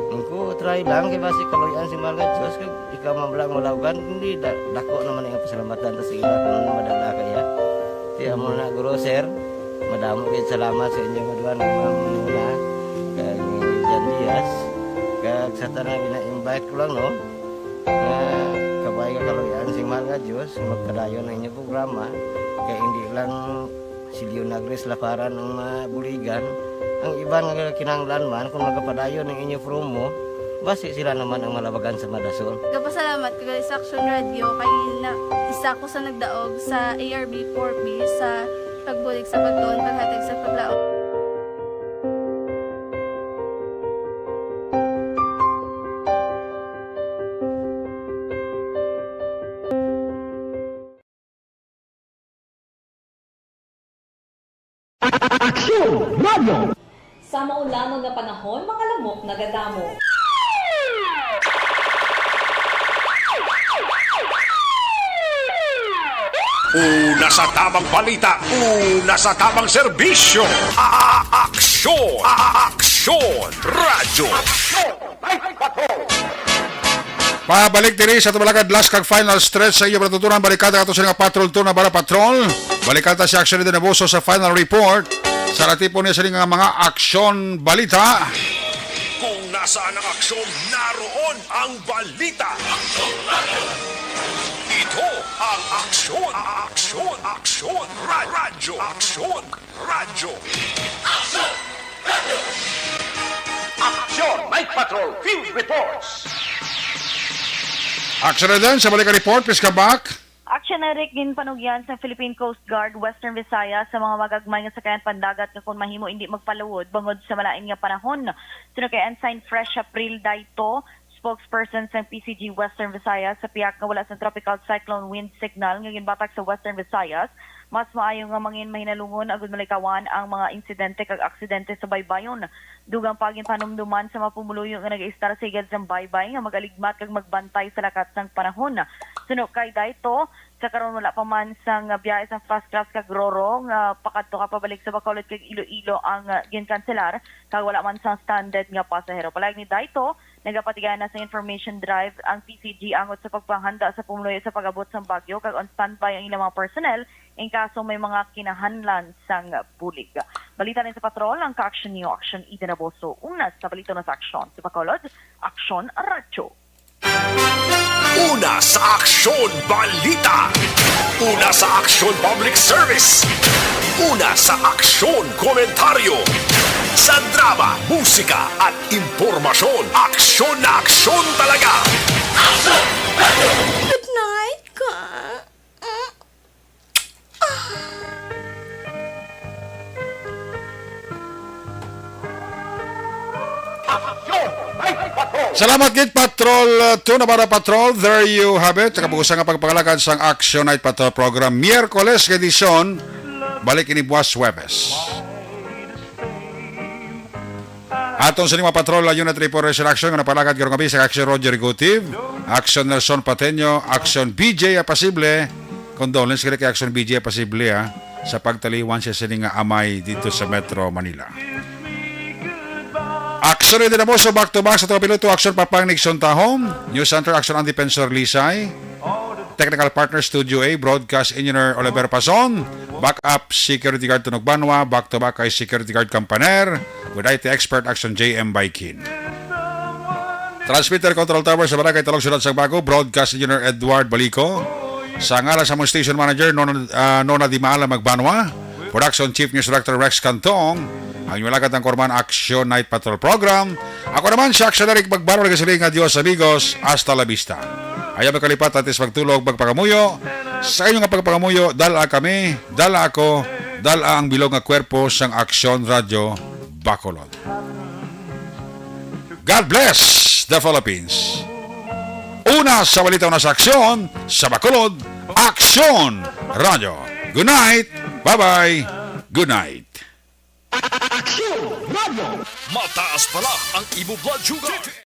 [SPEAKER 18] Ningko try lang kay basi kaloyan si Malga Diyos kay ikaw mablang malawagan hindi dako naman ang pasalamatan ta sa ila kung madala kaya. Di amo na guro sir. Madamo kay salamat sa inyo duan Ma'am Nuna kag Jan Diaz kag sa tanan gina-invite ko lang no. Kabay ka kaloyan si Malga Diyos magpadayon ang inyong programa kay hindi lang si Leonagres Laparan ang mabuligan ang iba nga kinanglan man kung magapadayon ng inyo promo basi sila naman ang malabagan sa Madason.
[SPEAKER 15] Kapasalamat ko sa Aksyon Radio kay isa ko sa nagdaog sa ARB 4B sa pagbulig sa pagtuon paghatag sa paglaom.
[SPEAKER 8] Aksyon Radio!
[SPEAKER 19] Sa maulanong nga panahon, mga lamok nagadamo.
[SPEAKER 7] Una sa tamang balita, una sa tamang serbisyo. Aksyon! Aksyon Radyo!
[SPEAKER 1] Pabalik diri sa tumalagad last kag final stretch sa iyo patutunan balikata ato sa nga patrol tour na bala patrol. Balikata si Aksyon de Naboso sa final report. Sa ratipon niya sa nga mga aksyon balita.
[SPEAKER 7] Kung nasaan ang aksyon, naroon ang balita. Ito ang aksyon, aksyon, aksyon, radyo, aksyon, radyo.
[SPEAKER 8] Aksyon Night Patrol Field Reports.
[SPEAKER 1] Action na din sa balikan report, please come back.
[SPEAKER 9] Action na rin din panugyan sa Philippine Coast Guard, Western Visayas sa mga magagmay nga sakayan pandagat nga kung mahimo hindi magpaluwod bangod sa malain nga panahon. Sino kay Ensign Fresh April Daito, spokesperson sa PCG Western Visayas sa piyak nga wala sa tropical cyclone wind signal nga ginbatak sa Western Visayas, mas maayo nga mangin mahinalungon agud malikawan ang mga insidente kag aksidente sa baybayon. Dugang pagin panumduman sa mapumuluyo nga nag-istar sa igad sa baybay nga magaligmat kag magbantay sa lakat ng panahon. Suno kay dayto sa karon wala pa man sang biyahe sa fast class kag Roro nga pakadto ka pabalik sa Bacolod kag Iloilo ang ginkanselar kag wala man sang standard nga pasahero. Palag ni dayto nagapatigan na sa information drive ang PCG angot sa pagpanghanda sa pumuluyo sa pag-abot sa bagyo kag on standby ang ilang mga personnel in kaso may mga kinahanlan sang bulig. Balita rin sa patrol ang ka-action niyo, Action Eden Aboso. Una sa balita na sa aksyon. Sa Bacolod, Action Radyo.
[SPEAKER 7] Una sa aksyon balita. Una sa aksyon public service. Una sa aksyon komentaryo. Sa drama, musika at impormasyon. Aksyon na aksyon talaga.
[SPEAKER 5] Good night, ka.
[SPEAKER 1] Salamat gid Patrol 2 na para Patrol. There you have it. Kapugusan nga pagpangalakan sang Action Night Patrol program. Miyerkules edisyon. Balik ini buwas Huwebes. Atong sa mga patrol, Unit Report Action nga napalakad karong gabi sa Action Roger Executive, Action Nelson Pateño, Action BJ Apasible. Condolence kaya kay Action BJ Apasible sa pagtaliwan siya sining nga amay dito sa Metro Manila. Action din mo so back to back sa piloto Action Papang Nixon Tahom, News Center Action Andy Pensor Lisay, Technical Partner Studio A, Broadcast Engineer Oliver Pason, Backup Security Guard Tunog Banwa, back to back kay Security Guard Campaner, with IT Expert Action JM Baikin. Transmitter Control Tower sa Barangay Talog Sunod sa Bago, Broadcast Engineer Edward Balico, sa ngalan sa mga Station Manager Nona Dimaala Magbanwa, Production Chief News Director Rex Cantong, ang inyong ng Korman Action Night Patrol Program. Ako naman si Action Eric Magbaro, nagkasiling adios amigos, hasta la vista. Ayaw magkalipat at is magtulog, magpangamuyo. Sa inyong pagpangamuyo, dala kami, dala ako, dala ang bilog nga kwerpo sang Action Radio Bacolod. God bless the Philippines. Una sa balita na sa aksyon, sa Bacolod, Action Radio. Good night, bye-bye, good night.
[SPEAKER 7] Aksyon Radio! Mataas pala ang imo blood sugar!